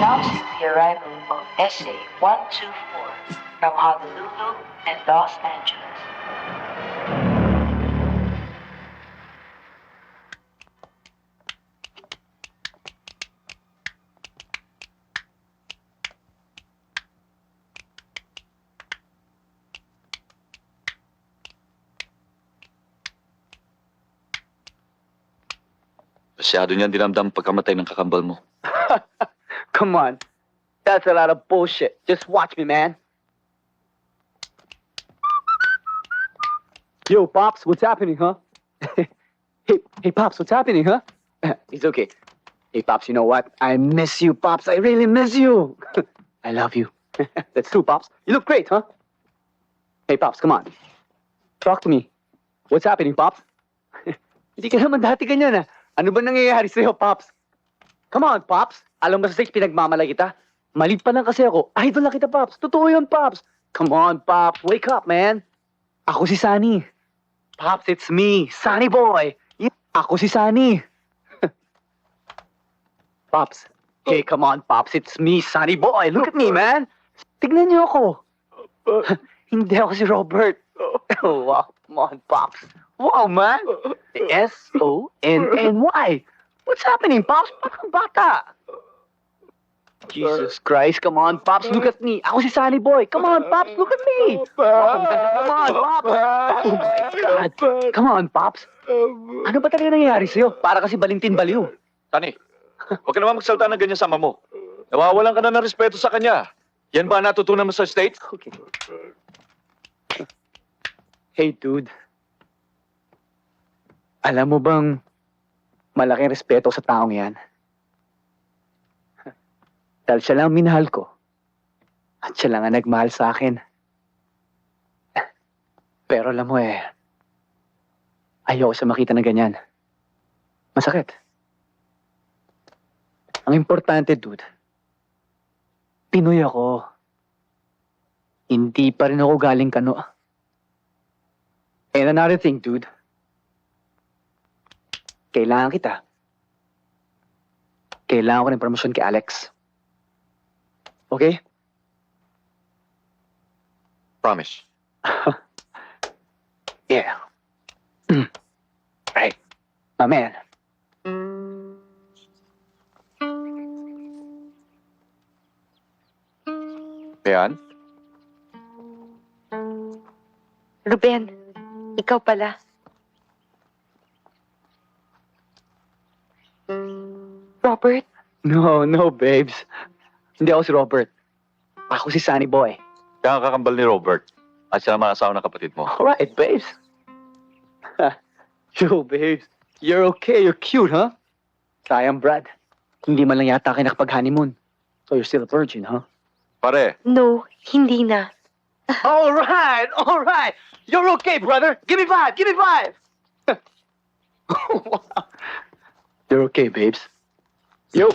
Announcing the arrival of SA-124 from Honolulu and Los Angeles. Masyado niyan dinamdam pagkamatay ng kakambal mo. Come on. That's a lot of bullshit. Just watch me, man. Yo, Pops, what's happening, huh? hey, Pops, what's happening, huh? It's okay. Hey, Pops, you know what? I miss you, Pops. I really miss you. I love you. That's true, Pops. You look great, huh? Hey, Pops, come on. Talk to me. What's happening, Pops? Hindi ka naman dati ganyan, ah. Ano ba nangyayari sa'yo, Pops? Come on, Pops. Alam mo sa stage, pinagmamalay kita. Malit pa lang kasi ako. Idol na kita, Pops. Totoo yun, Pops. Come on, Pops. Wake up, man. Ako si Sunny. Pops, it's me, Sunny Boy. Yeah, ako si Sunny. Pops. Hey, come on, Pops. It's me, Sunny Boy. Look at me, man. Tignan niyo ako. Hindi ako si Robert. Oh, wow. Come on, Pops. Wow, man. S-O-N-N-Y. What's happening, Pops? Parang bata. Jesus Christ, come on, Pops, look at me. Ako si Sunny Boy. Come on, Pops, look at me. Come on, Pops. Oh my God. Come on, Pops. Ano ba talaga nangyayari sa'yo? Para kasi Balintin Baliw. Tani, huwag ka naman magsalita ng ganyan sa ama mo. Nawawalan ka na ng respeto sa kanya. Yan ba natutunan mo sa States? Okay. Hey, dude. Alam mo bang malaking respeto sa taong yan? Dahil siya lang ang minahal ko. At siya lang ang nagmahal sa akin. Pero alam mo ayoko siya makita na ganyan. Masakit. Ang importante, dude, Pinoy ako. Hindi pa rin ako galing Kano. And another thing, dude. Kailangan kita. Kailangan ko ng promosyon kay Alex. Okay? Promise. Yeah. Right. My man. Mayan? Ruben, ikaw pala. Robert, No, babes. Hindi ako si Robert. Ako si Sunny Boy. Kaya ang kakambal ni Robert. At siya naman asawa ng kapatid mo. Alright, babes. Yo, babes. You're okay. You're cute, huh? Sayang, Brad. Hindi man lang yata kayo nakapag-honeymoon. So you're still a virgin, huh? Pare, no, hindi na. Alright. You're okay, brother. Give me 5. You're okay, babes. Yo.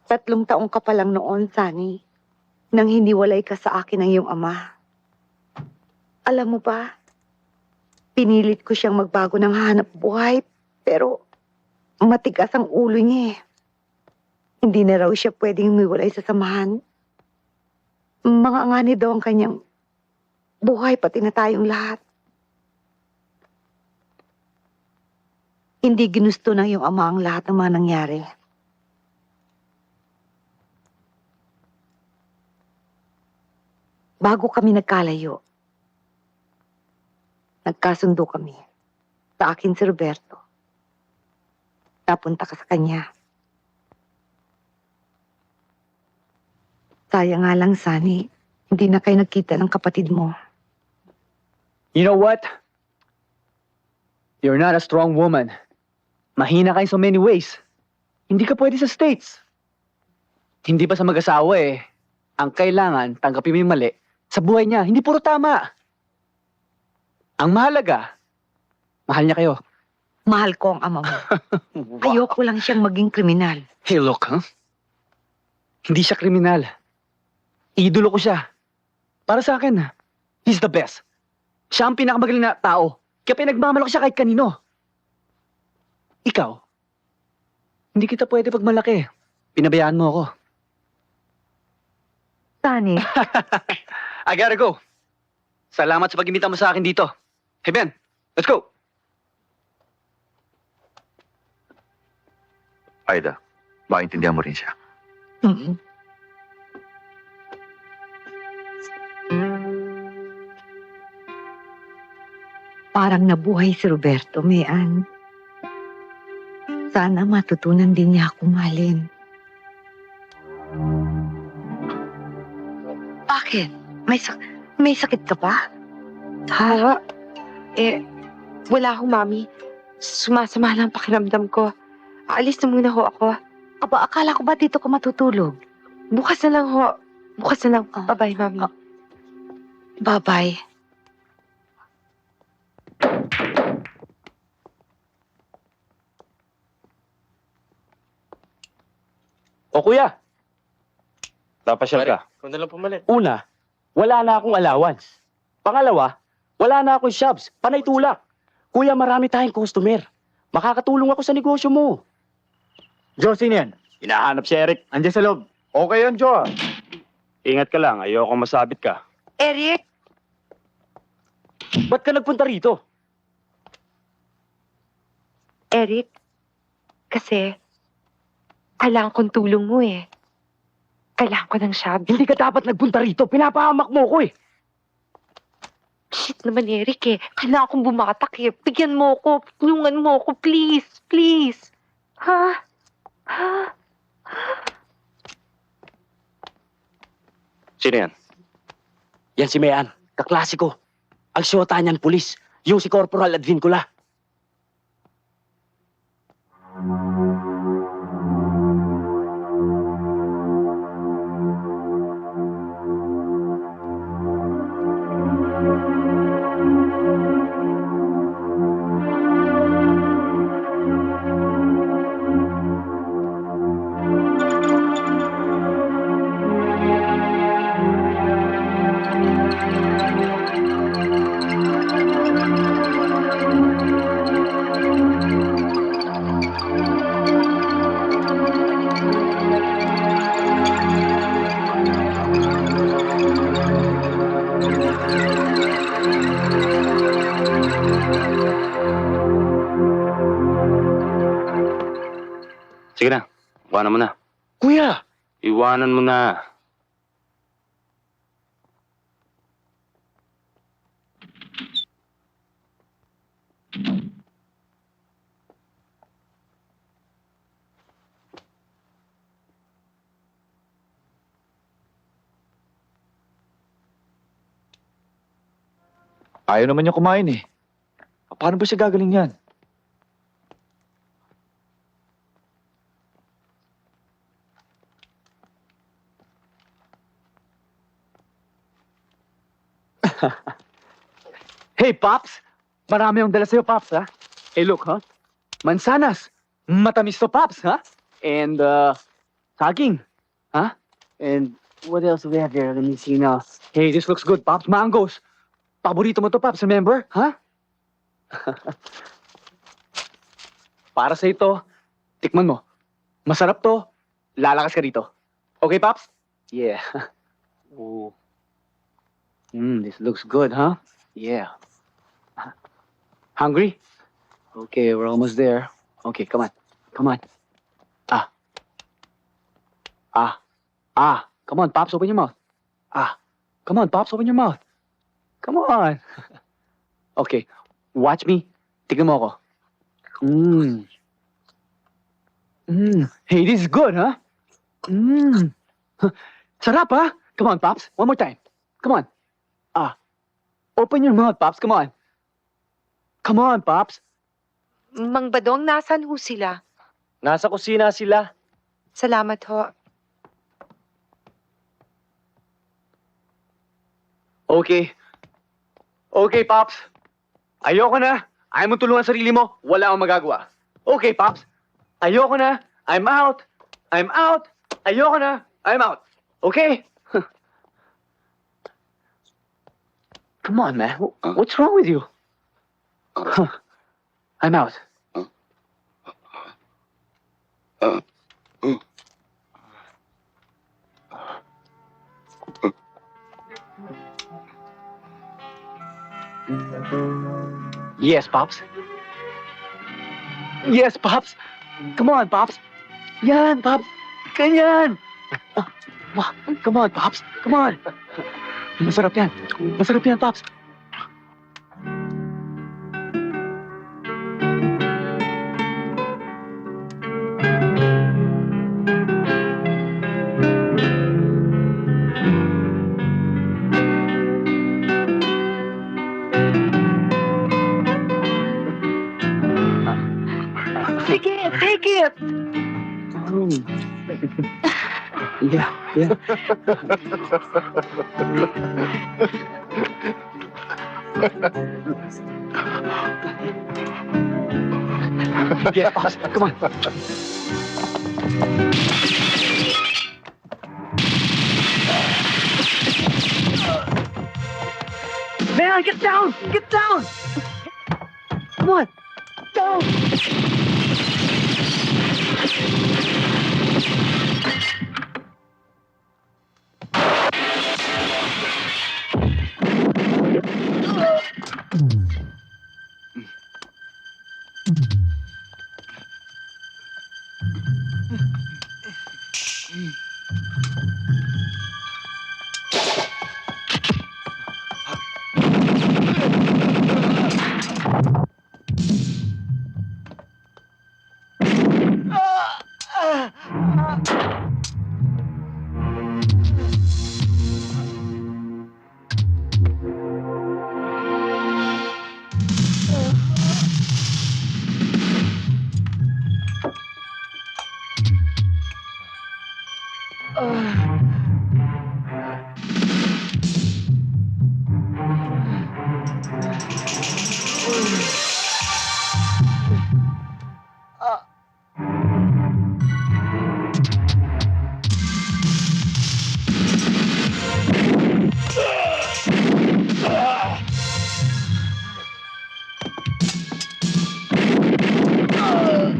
Tatlong taong ka pa lang noon, Sunny, nang hiniwalay ka sa akin ng iyong ama. Alam mo ba, pinilit ko siyang magbago ng hanap buhay, pero matigas ang ulo niya eh. Hindi na raw siya pwedeng humiwalay sa samahan. Mga ngani daw ang kanyang buhay, pati na tayong lahat. Hindi ginusto ng iyong ama ang lahat ng mga nangyari. Bago kami nagkalayo, nagkasundo kami. Sa akin si Roberto. Napunta ka sa kanya. Sayang nga lang, Sunny. Hindi na kayo nagkita ng kapatid mo. You know what? You're not a strong woman. Mahina ka in so many ways. Hindi ka pwede sa States. Hindi pa sa mag-asawa eh. Ang kailangan, tanggapin mo yung mali sa buhay niya. Hindi puro tama. Ang mahalaga, mahal niya kayo. Mahal ko ang ama mo. Ayoko lang siyang maging kriminal. Hey, look, huh? Hindi siya kriminal. Idolo ko siya. Para sa akin, he's the best. Siya ang pinakamagaling na tao. Kaya pinagmamalaki siya kahit kanino. Ikaw, hindi kita pwede pagmalaki. Pinabayaan mo ako. Sunny, I gotta go. Salamat sa pag-imbita mo sa akin dito. Hey, Ben, let's go. Aida, maintindihan mo rin siya. parang nabuhay si Roberto, Mayan. Sana matutunan din niya ako mahalin. Bakit? May sakit ka ba? Ha? Wala ho, Mami. Sumasama lang ang pakiramdam ko. Aalis na muna ho ako. Aba, akala ko ba dito ka matutulog? Bukas na lang ho. Bukas na lang. Bye-bye, Mami. Bye-bye. O kuya, napasyal ka. Kung na lang pumalit. Una, wala na akong allowance. Pangalawa, wala na akong shops, panay tulak. Kuya, marami tayong customer. Makakatulong ako sa negosyo mo. Joe, sino yan? Hinahanap si Eric. Andiyan sa loob. Okay yan, Joe. Ingat ka lang, ayoko masabit ka. Eric! Ba't ka nagpunta rito? Eric, kasi kailangan kong tulong mo eh. Kailangan ko ng shop. Hindi ka dapat nagpunta rito. Pinapahamak mo ko eh. Shit naman, Eric eh. Kailangan kong bumatak eh. Bigyan mo ko. Tulungan mo ko. Please. Please. Ha? Ha? Sino yan? Yan si Mayan. Kaklasiko. Ang syota niyan, pulis. Yung si Corporal Advincula. Sige na, iwanan mo na. Kuya! Iwanan mo na. Ayaw naman niya kumain eh. Paano ba siya gagaling yan? Hey, Pops! Marami yung dala sa'yo, Pops, ha? Hey, look, ha? Mansanas. Matamis to, Pops, ha? And, saging. Ha? And, what else do we have here? Let me see now. Hey, this looks good, Pops. Mangoes. Paborito mo to, Pops, remember? Ha? Para sa ito, tikman mo. Masarap to. Lalakas ka rito. Okay, Pops? Yeah. Ooh. This looks good, huh? Yeah. Hungry? Okay, we're almost there. Okay, come on. Come on. Come on, Pops, open your mouth. Come on, Pops, open your mouth. Come on. Okay, watch me. Tignan mo ako. Hey, this is good, huh? Sarap, huh? Come on, Pops. One more time. Come on. Open your mouth, Pops. Come on. Come on, Pops. Mang Badong, nasan ho sila? Nasa kusina sila. Salamat ho. Okay. Okay, Pops. Ayoko na. Ayaw mo tulungan sarili mo. Wala akong magagawa. Okay, Pops. Ayoko na. I'm out. I'm out. Ayoko na. I'm out. Okay? Come on, man. What's wrong with you? I'm out. Yes, Pops. Yes, Pops. Come on, Pops. Yan, Pops. Ganyan. Come on, Pops. Come on. Masarap yan. Masarap yan, Pops. Sige, take it! Yeah, yeah. Yeah, Pops, come on. Man, get down! Get down! Come on! Down!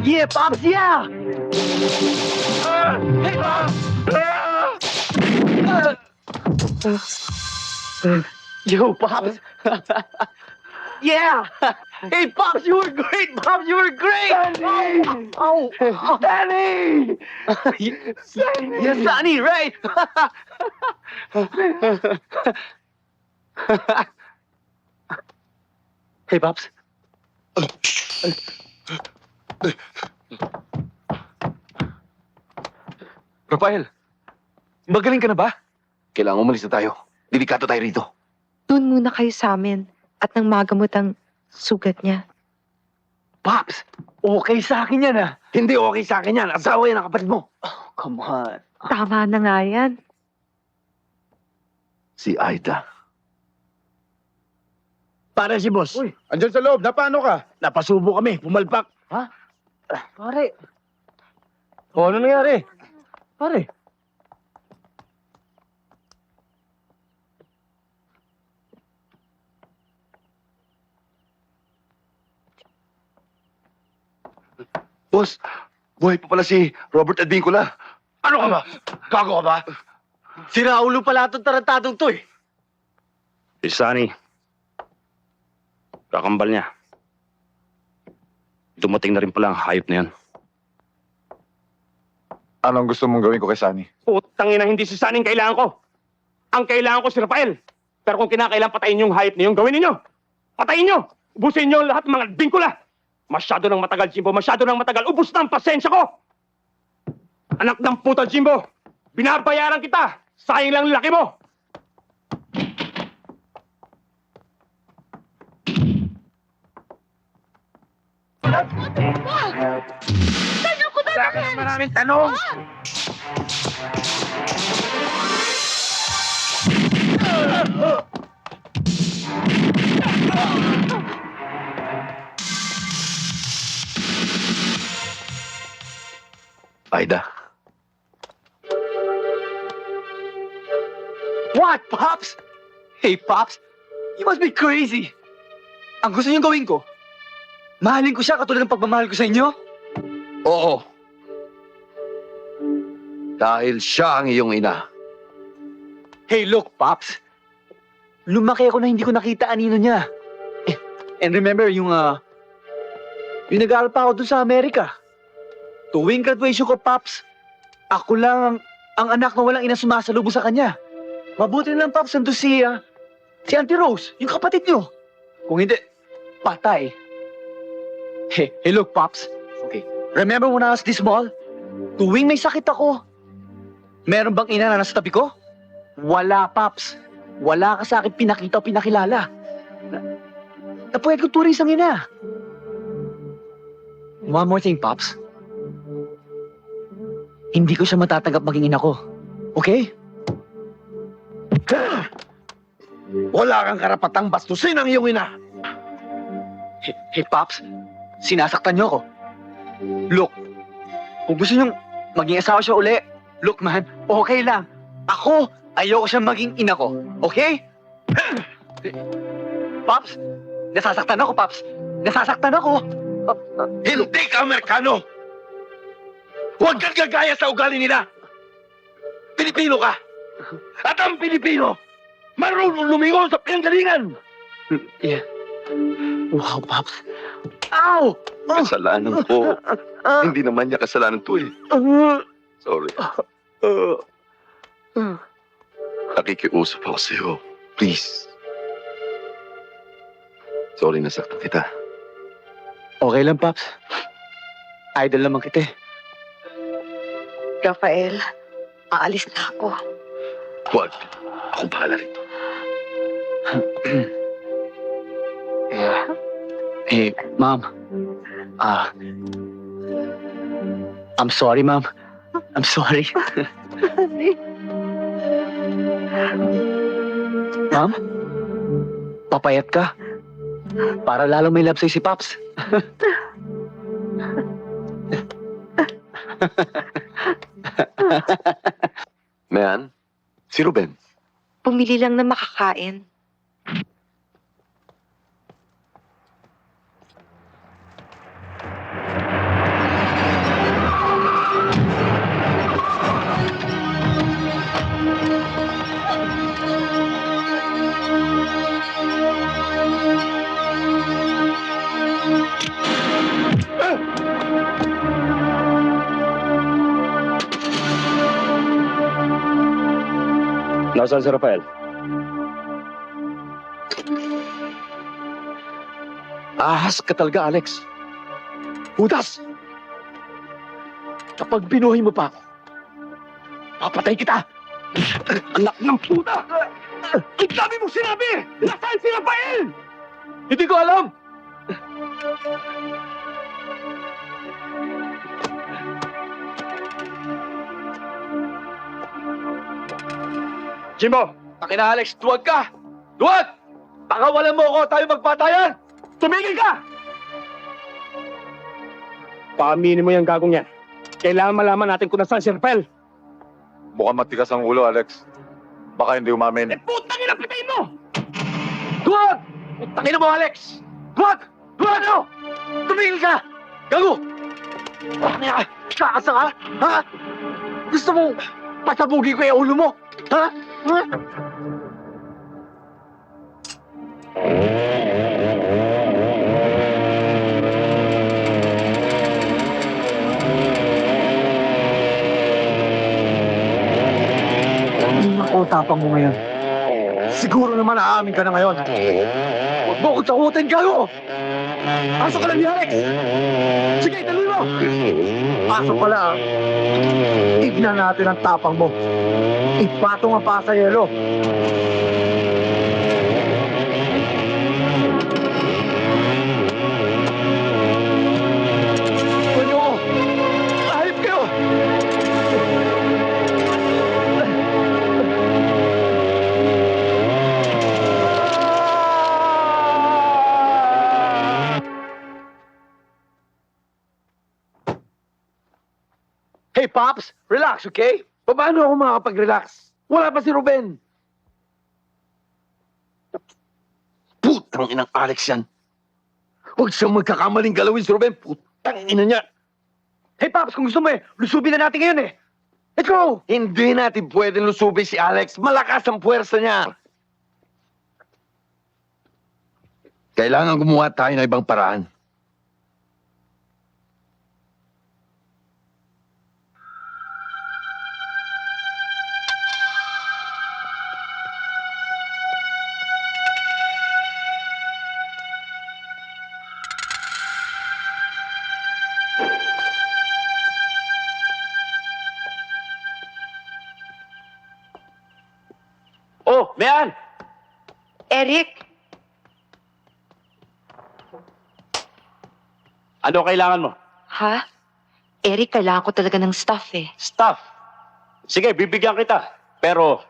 Yeah, Pops, yeah! Yo, Pops! Yeah! Hey, Pops, you were great! Pops, you were great! Danny! Oh! Danny! Yes, Sonny, right? Hey, Pops. Rafael, magaling ka na ba? Kailangan umalis na tayo. Delikado tayo rito. Doon muna kayo sa amin at nang magamot ang sugat niya. Pops, okay sa akin yan ah. Hindi okay sa akin yan. Asawa yan ang kapatid mo. Come on. Tama na nga yan. Si Aida. Pare si boss. Uy, andyan sa loob. Napano ka? Napasubo kami, pumalpak. Pare. O, ano nangyari? Pare. Boss, buhay pa pala si Robert Advincula. Ano ka ba? Gago ka ba? Si Raulo pala itong tarantadong to eh. Si Sunny. Kakambal niya. Dumating na rin pala ang hayop na yan. Anong gusto mong gawin ko kay Sunny? Putangin na hindi si Sunny ang kailangan ko. Ang kailangan ko si Rafael. Pero kung kinakailangan patayin yung hayop na yun, gawin ninyo. Patayin nyo. Ubusin nyo lahat ng mga Advincula. Masyado nang matagal, Jimbo. Masyado nang matagal. Ubus na ang pasensya ko. Anak ng puta, Jimbo. Binabayaran kita. Sayang lang laki mo. Wala ka na maraming tanong! Aida. What, Pops? Hey, Pops, you must be crazy. Ang gusto niyong gawin ko, mahalin ko siya katulad ng pagmamahal ko sa inyo? Oo. Dahil siya ang iyong ina. Hey, look, Pops. Lumaki ako na hindi ko nakita anino niya. And remember, yung nag-aaral pa ako dun sa Amerika. Tuwing graduation ko, Pops, ako lang ang anak na walang ina sumasalubong sa kanya. Mabuti na lang, Pops, nandun si Auntie Rose, yung kapatid niyo. Kung hindi, patay. Hey, look, Pops. Okay, remember when I was this small? Tuwing may sakit ako, meron bang ina na nasa tabi ko? Wala, Pops. Wala ka sa akin pinakita o pinakilala. Napuyat ko turing sang ina. One more thing, Pops. Hindi ko siya matatanggap maging ina ko. Okay? Wala kang karapatang bastusin ang iyong ina. Hey, Pops. Sinasaktan niyo ako. Look, kung gusto niyong maging asawa siya uli, look, man, okay lang. Ako, ayoko siyang maging ina ko. Okay? Pops, nasasaktan ako, Pops. Nasasaktan ako. Hindi ka Amerikano! Huwag kang gagaya sa ugali nila! Pilipino ka! At ang Pilipino, marunong lumingon sa pinanggalingan! Yeah. Wow, Pops. Ow! Kasalanan ko. Hindi naman niya kasalanan to eh. Sorry. Nakikiusap ako sa'yo. Please. Sorry, nasaktan kita. Okay lang, Pops. Idol naman kita eh. Rafael, aalis na ako. Huwag. Ako bahala rito. Ma'am. I'm sorry, Ma'am. I'm sorry. Ma'am? Papayat ka? Para lalong may love sa'yo si Pops. Mayan, si Ruben. Pumili lang na makakain. Nasaan si Rafael? Ahas ka talaga, Alex. Budas! Kapag binuhay mo pa ako, papatay kita! Anak ng puta! Ang dami mong sinabi! Nasaan si Rafael? Hindi ko alam! Jimbo! Takin na, Alex! Duwag ka! Duwag! Pakawalan mo ako! Tayo magpatayan! Tumigil ka! Paaminin mo yung gagong yan. Kailangan malaman natin kung nasaan si Rafael. Mukhang matigas ang ulo, Alex. Baka hindi umamin. Putang ina, pitayin mo! Duwag! Putang ina mo, Alex! Duwag! Duwag ano? Tumigil ka! Gago! Kaasa ka? Ha? Gusto mo pasabugin ko yung ulo mo? Ha? Ha? Ako, tapang mo ngayon. Siguro naman aamin ka na ngayon. Huwag mo akong takutin, gago! Pasok ka lang ni Alex! Sige, taluin mo! Pasok pala, ah. Tignan natin ang tapang mo. Ipatong ang pa sa yelo. Ano? Ahip kayo! Hey, Pops! Relax, okay? Paano ako makakapag-relax? Wala pa si Ruben. Putang inang Alex yan. Huwag siyang magkakamaling galawin si Ruben. Putang ina niya. Hey, Pops, kung gusto mo lusubin na natin ngayon Let's go! Hindi natin pwedeng lusubin si Alex. Malakas ang puwersa niya. Kailangan gumawa tayo ng ibang paraan. Oh, Mayan! Eric, Ano kailangan mo? ha? Eric, kailangan ko talaga ng staff Staff. Sige, bibigyan kita. Pero,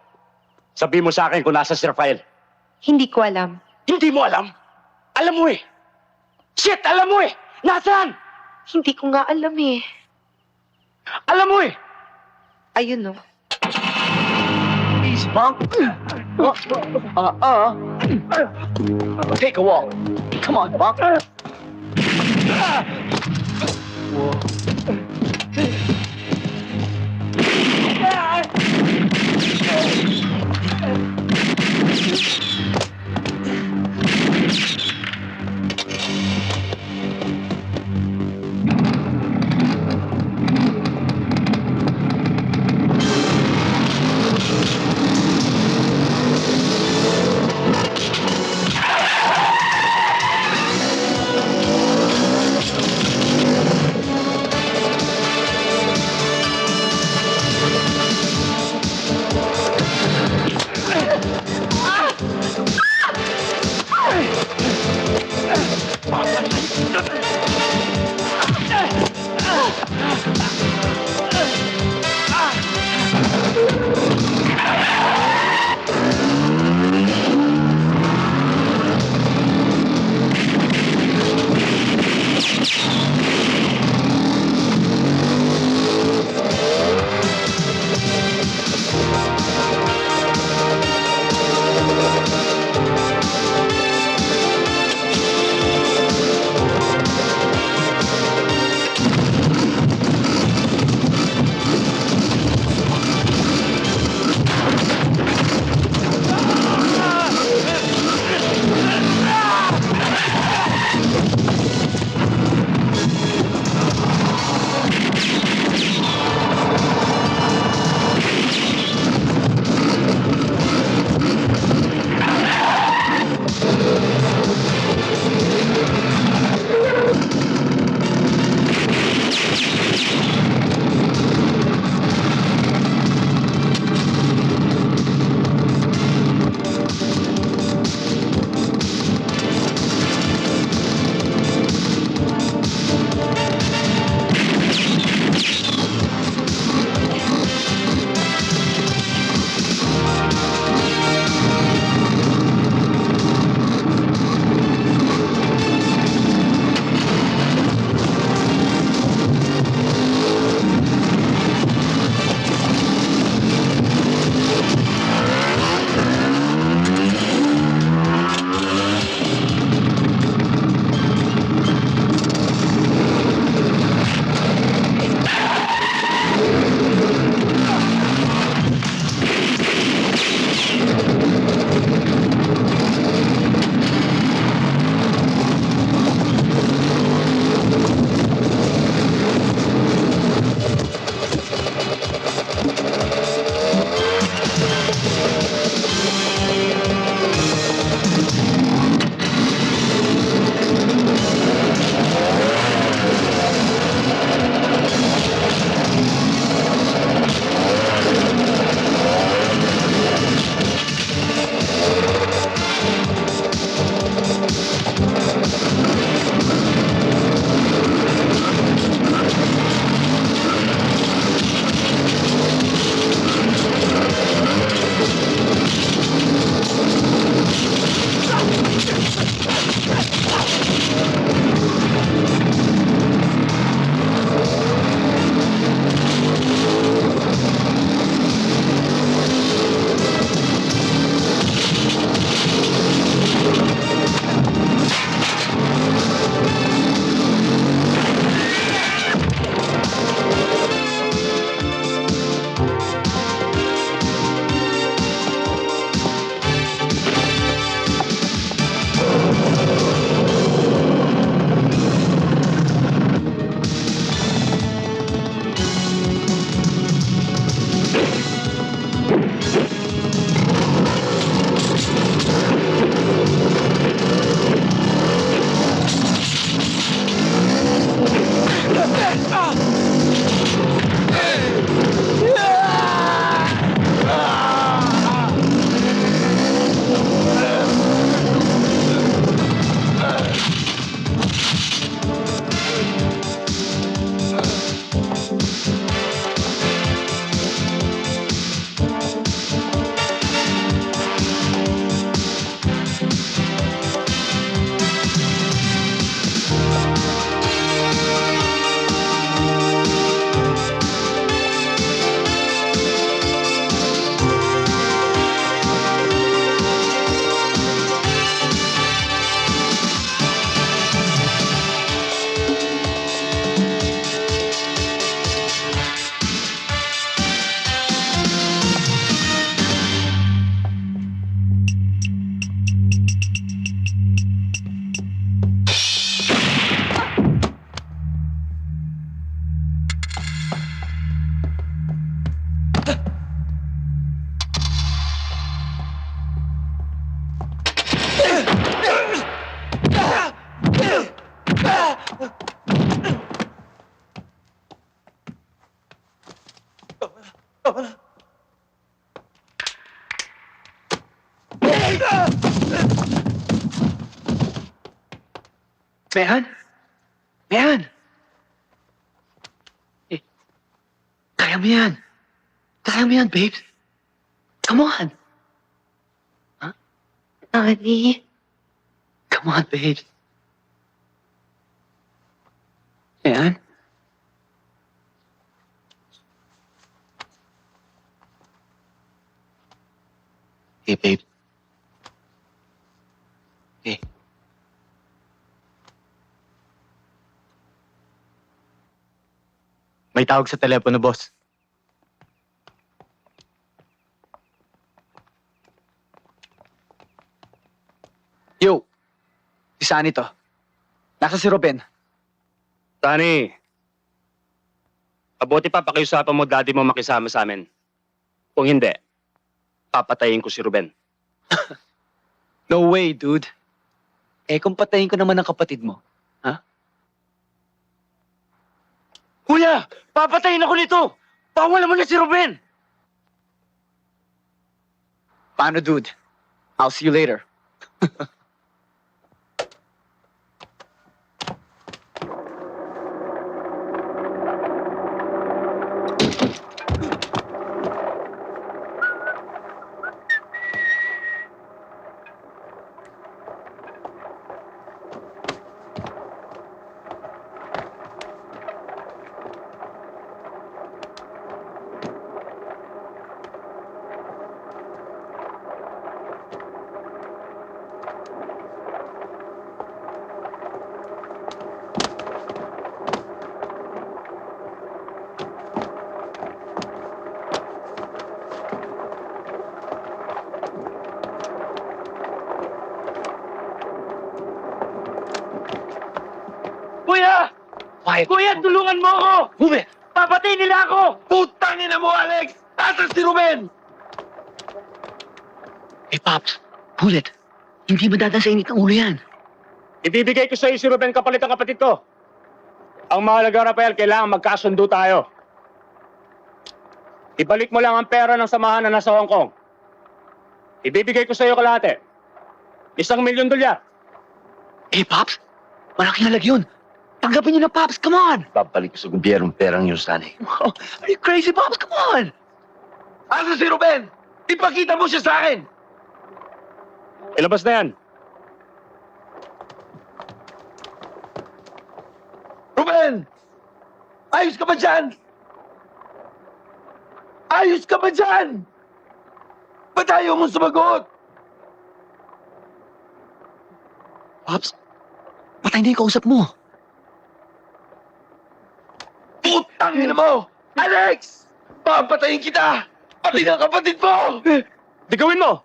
sabi mo sa akin kung nasa si Rafael. Hindi ko alam. Hindi mo alam? Alam mo eh. Shit, alam mo eh. Nasaan? Hindi ko nga alam Alam mo eh. Ayun, no. Easy, punk. Take a walk. Come on, punk. Mehan? Mehan! Eh, kaya mo yan. Kaya mo yan, babes. Come on. Honey, Come on, babes. Mehan? Hey, babe. Hey. May tawag sa telepono, boss. Yo! Si Sunny to. Nasa si Ruben. Tani, mabuti pa pakiusapan mo daddy mo makisama sa amin. Kung hindi, papatayin ko si Ruben. No way, dude. Eh, kung patayin ko naman ang kapatid mo. Ha? Kuya, papatayin ako nito. Bawal mo na si Ruben. Paano, dude? I'll see you later. Kuya! Quiet. Kuya, tulungan mo ako! Ruben! Papatayin nila ako! Putangin na mo, Alex! Asan si Ruben? Eh, Pops. Bullet. Hindi madadaan sa init ng ulo yan. Ibibigay ko sa iyo si Ruben kapalit ang kapatid ko. Ang mahalaga, Rafael, kailangan magkasundo tayo. Ibalik mo lang ang pera ng samahan na nasa Hong Kong. Ibibigay ko sa iyo kalahati. $1,000,000. Eh, Pops. Malaking halag yun. Tanggapin niyo na, Pops. Come on. Babalik ko sa gobyerno perang yun, Sunny. Oh, are you crazy, Pops? Come on. Asan si Ruben? Ipakita mo siya sa akin! Ilabas na yan. Ruben! Ayos ka ba dyan? Ayos ka ba dyan? Ba't ayaw mo sumagot? Pops, patay na yung kausap mo. Putangin mo! Alex! Papatayin kita! Pati ng kapatid mo! Di gawin mo!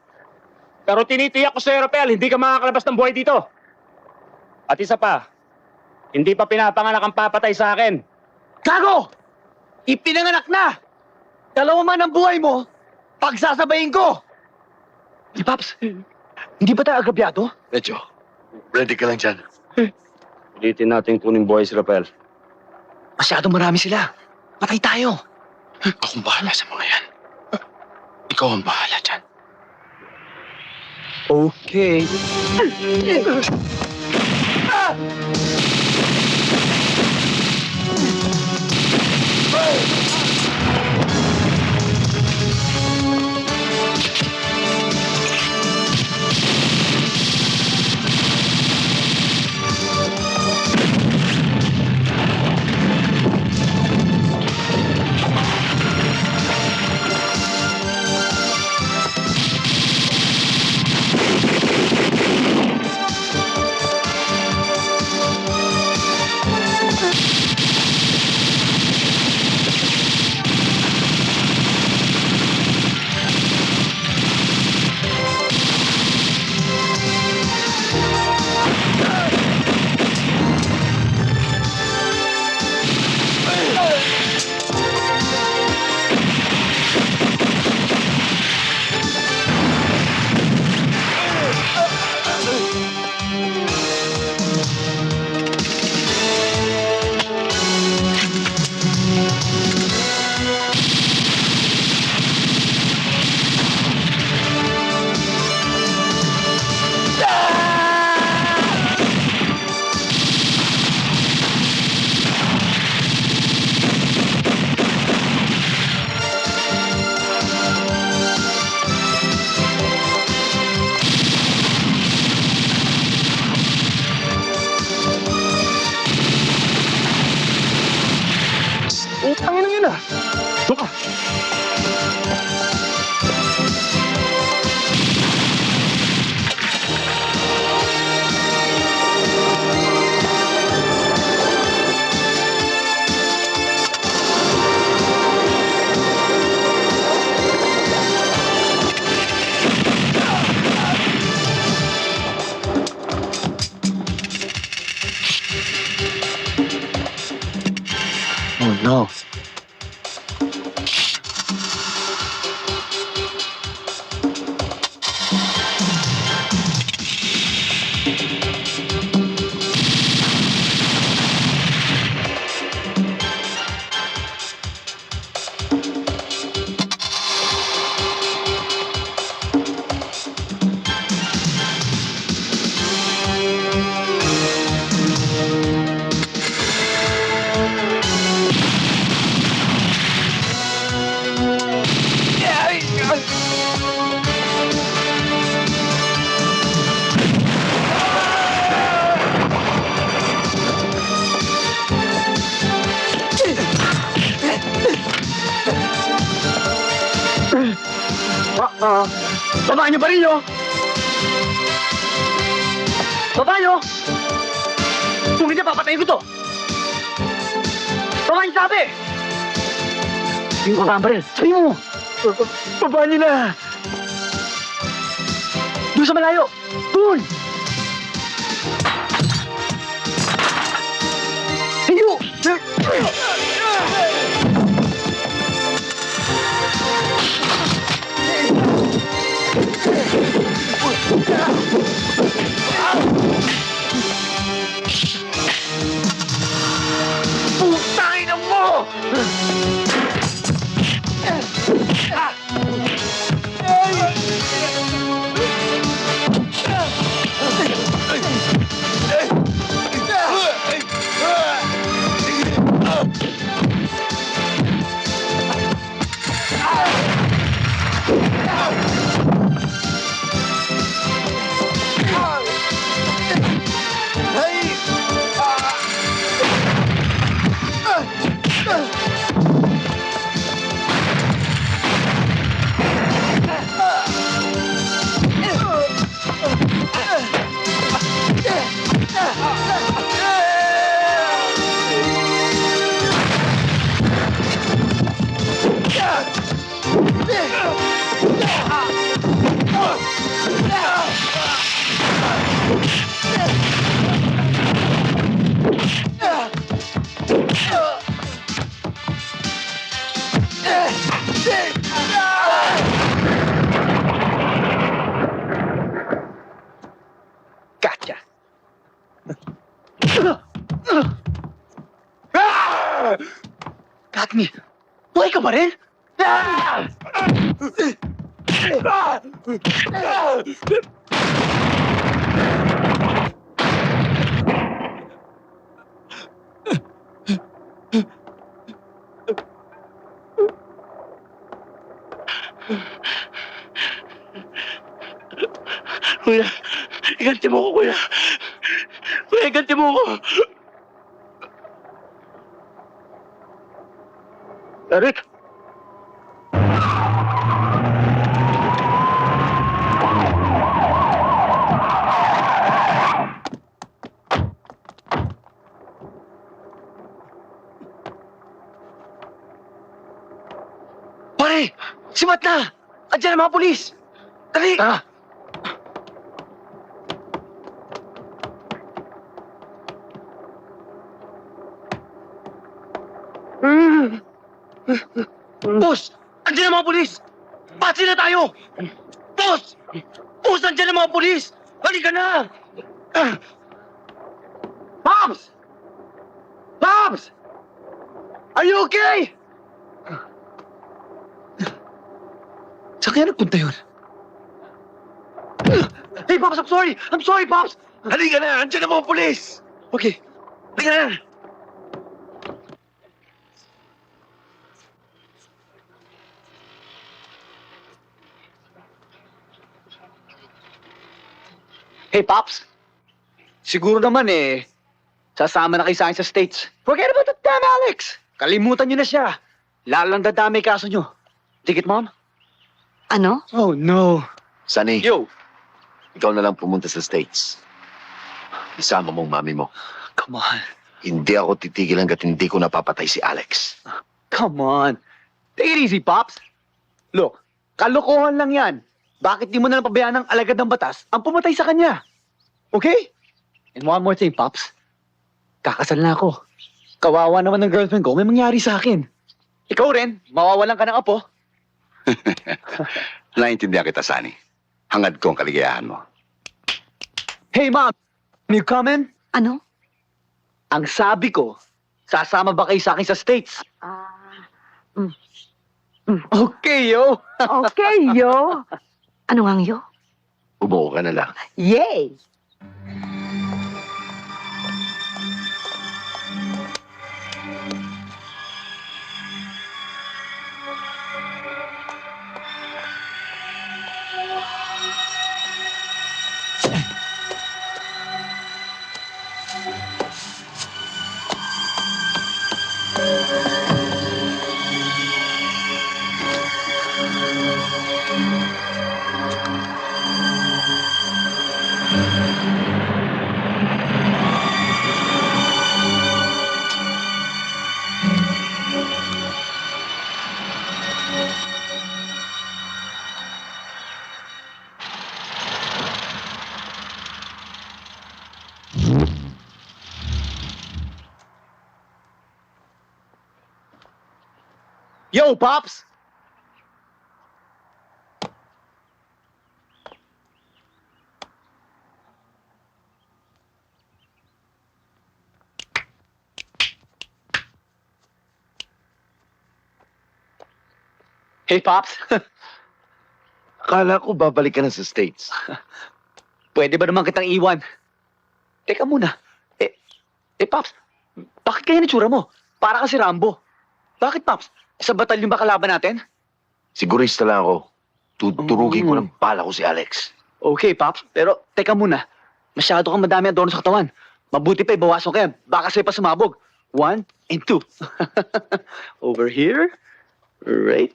Pero tinitiyak ko sa iyo, Rafael, hindi ka makakalabas ng buhay dito. At isa pa, hindi pa pinapanganak ang papatay sa akin. Gago! Ipinanganak na! Dalawa man ang buhay mo, pagsasabayin ko! Di, Pops, hindi ba tayo agrabyado? Medyo, ready ka lang dyan. Ulitin natin kuning buhay si Rafael. Masyadong marami sila. Patay tayo. Akong bahala sa mga yan. Ikaw ang bahala dyan. Okay. No. Baba niyo ba rin nyo? Baba niyo! Kung hindi, papatayin ko to! Baba niyo sabi! Yung baba ba rin? Sabi mo! Baba niyo na! Doon sa malayo! Doon! Hindi! Putangin na mo! Gotcha! Got me! Buhay ka ba rin? Kuya, iganti mo ko, kuya. Kuya, iganti mo ko. Eric! Pare! Simat na! Andiyan ang mga polis! Dali! Boss! Andiyan ang mga polis! Patsi na tayo! Boss! Boss! Andiyan ang mga polis! Halika na! Pops! Pops! Are you okay? Saan kaya nagpunta yun? Hey, Pops! I'm sorry! I'm sorry, Pops! Halika na! Andiyan ang mga polis! Okay. Halika na! Hey, Pops. Siguro naman sasama na kayo sa akin sa States. Forget about that damn Alex. Kalimutan niyo na siya. Lalo lang dadami kaso niyo. Ticket, Mom? Ano? Oh, no. Sunny, Yo, ikaw na lang pumunta sa States. Isama mong mami mo. come on. Hindi ako titigil hanggat hindi ko napapatay si Alex. Come on. Take it easy, Pops. Look, kalokohan lang yan. Bakit di mo na napabayaan ng alagad ng batas ang pumatay sa kanya? Okay? And one more thing, Pops. Kakasal na ako. Kawawa naman ng girlfriend ko, may mangyari sa akin. Ikaw rin, mawawalan ka ng apo. Naintindihan kita, Sunny. Hangad ko ang kaligayahan mo. Hey, Mom! Can you come in? Ano? Ang sabi ko, sasama ba kayo sa akin sa States? Okay, yo! Okay, yo. Ano nga yo? Umuo ka na lang. Yay! Yo, Pops! Hey, Pops! Akala ko babalik ka na sa States. Pwede ba naman kitang iwan? Teka muna. Pops, bakit kaya nitsura mo? Para kasi Rambo. Bakit, Pops? Sa batalyon ba kalaban natin? Sigurista lang ako. Tuturugin ko ng bala ko si Alex. Okay, Pops. Pero, teka muna. Masyado kang madami adorno sa katawan. Mabuti pa ibawasan ko yan. Baka sa'yo pa sumabog. 1 and 2. Over here. Right.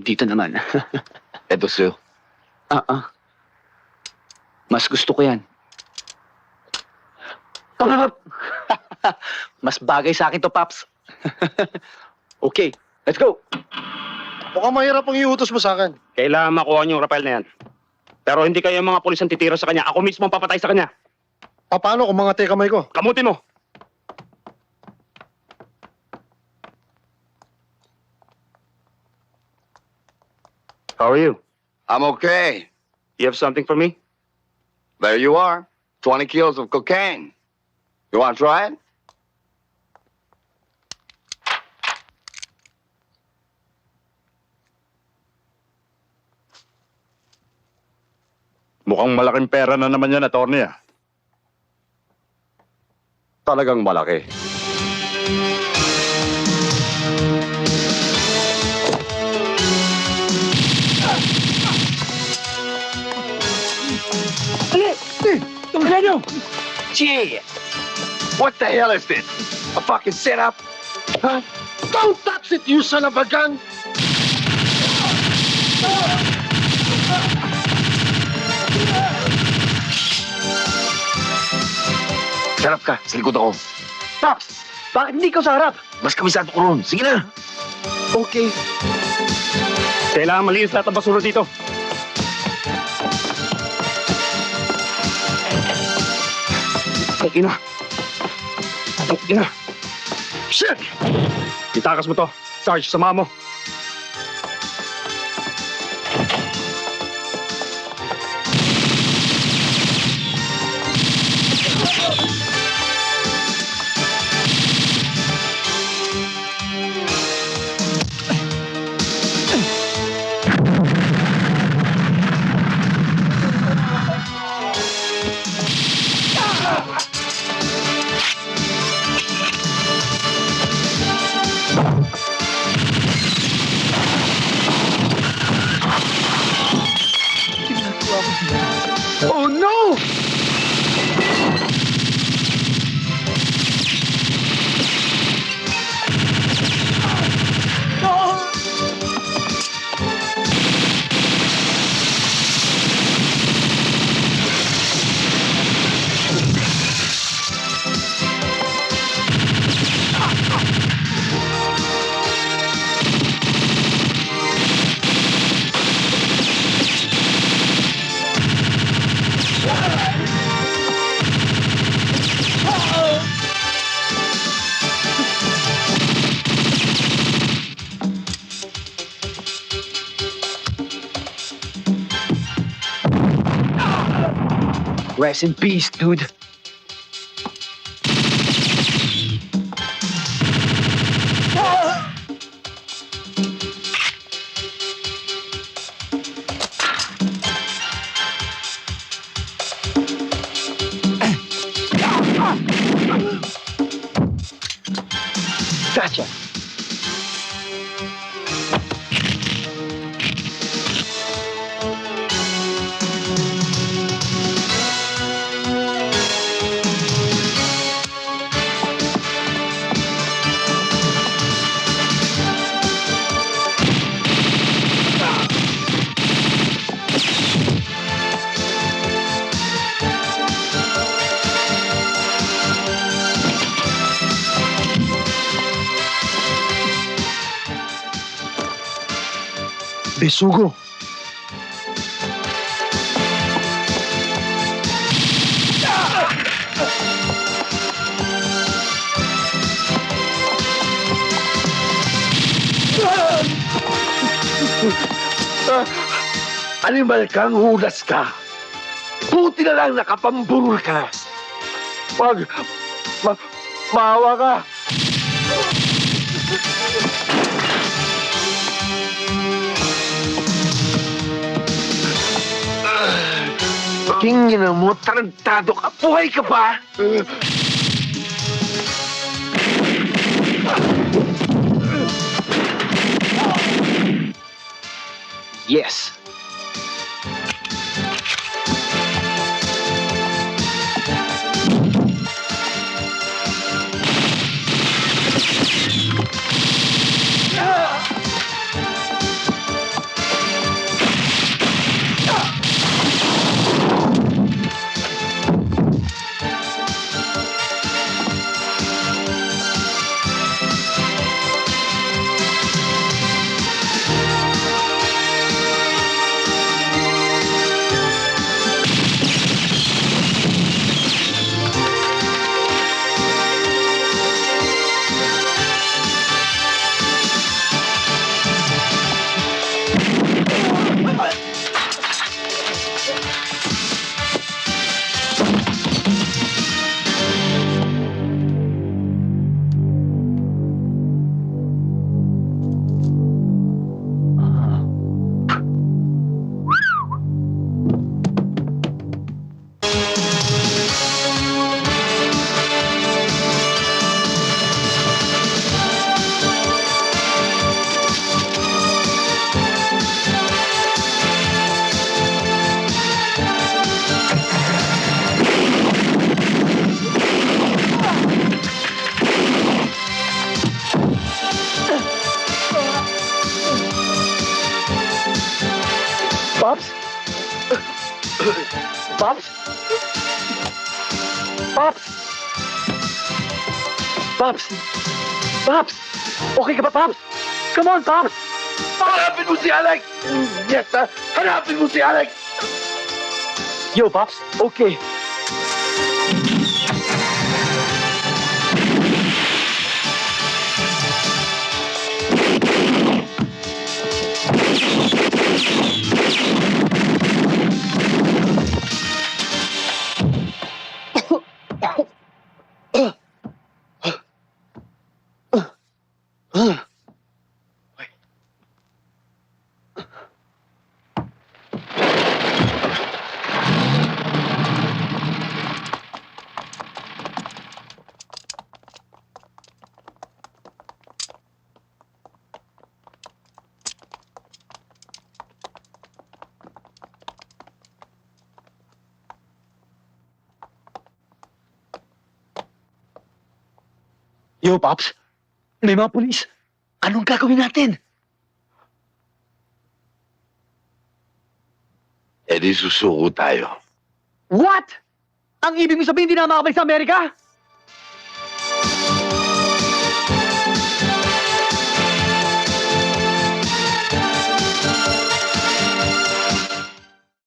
Dito naman. Eto, Sil. Mas gusto ko yan. Mas bagay sa akin to, Pops. Okay, let's go. Mukhang mahirap ang iutos mo sa akin. Kailangan makuha niyo yung Rafael na yan. Pero hindi kayo mga pulis ang titira sa kanya. Ako mismo ang papatay sa kanya. Paano kung mga kamay ko? Kamutin mo! How are you? I'm okay. You have something for me? There you are. 20 kilos of cocaine. You want to try it? Mukhang malaking pera na naman yan, attorney. Talagang malaki. Gee! What the hell is this? A fucking setup? Huh? Don't touch it, you son of a gun! Sarap ka, sa likod ako. Pops, bakit hindi ka sa harap? Mas kabisado ko ron. Sige na. Okay. Kailangan malinis lahat ang basura dito. Ina. Ina. Shit! Itakas mo to. Sarge, sama mo. Rest in peace, dude. Gotcha. Besugo. Animal kang hudas ka. Buti na lang nakapamburol ka. Maawa ka. Tingin mo, tarantado ka. Buhay ka ba? Yes. Pops? Pops? Pops? Pops? Pops? Okay ka ba, Pops? Come on, Pops! Hanapin mo si Alex! Yes, sir. Hanapin mo si Alex! Yo, Pops. Okay. Yo, Pops. May mga pulis. Anong gagawin natin? Eh di susuko tayo. What? Ang ibig mo sabihin, hindi na makabalik sa Amerika?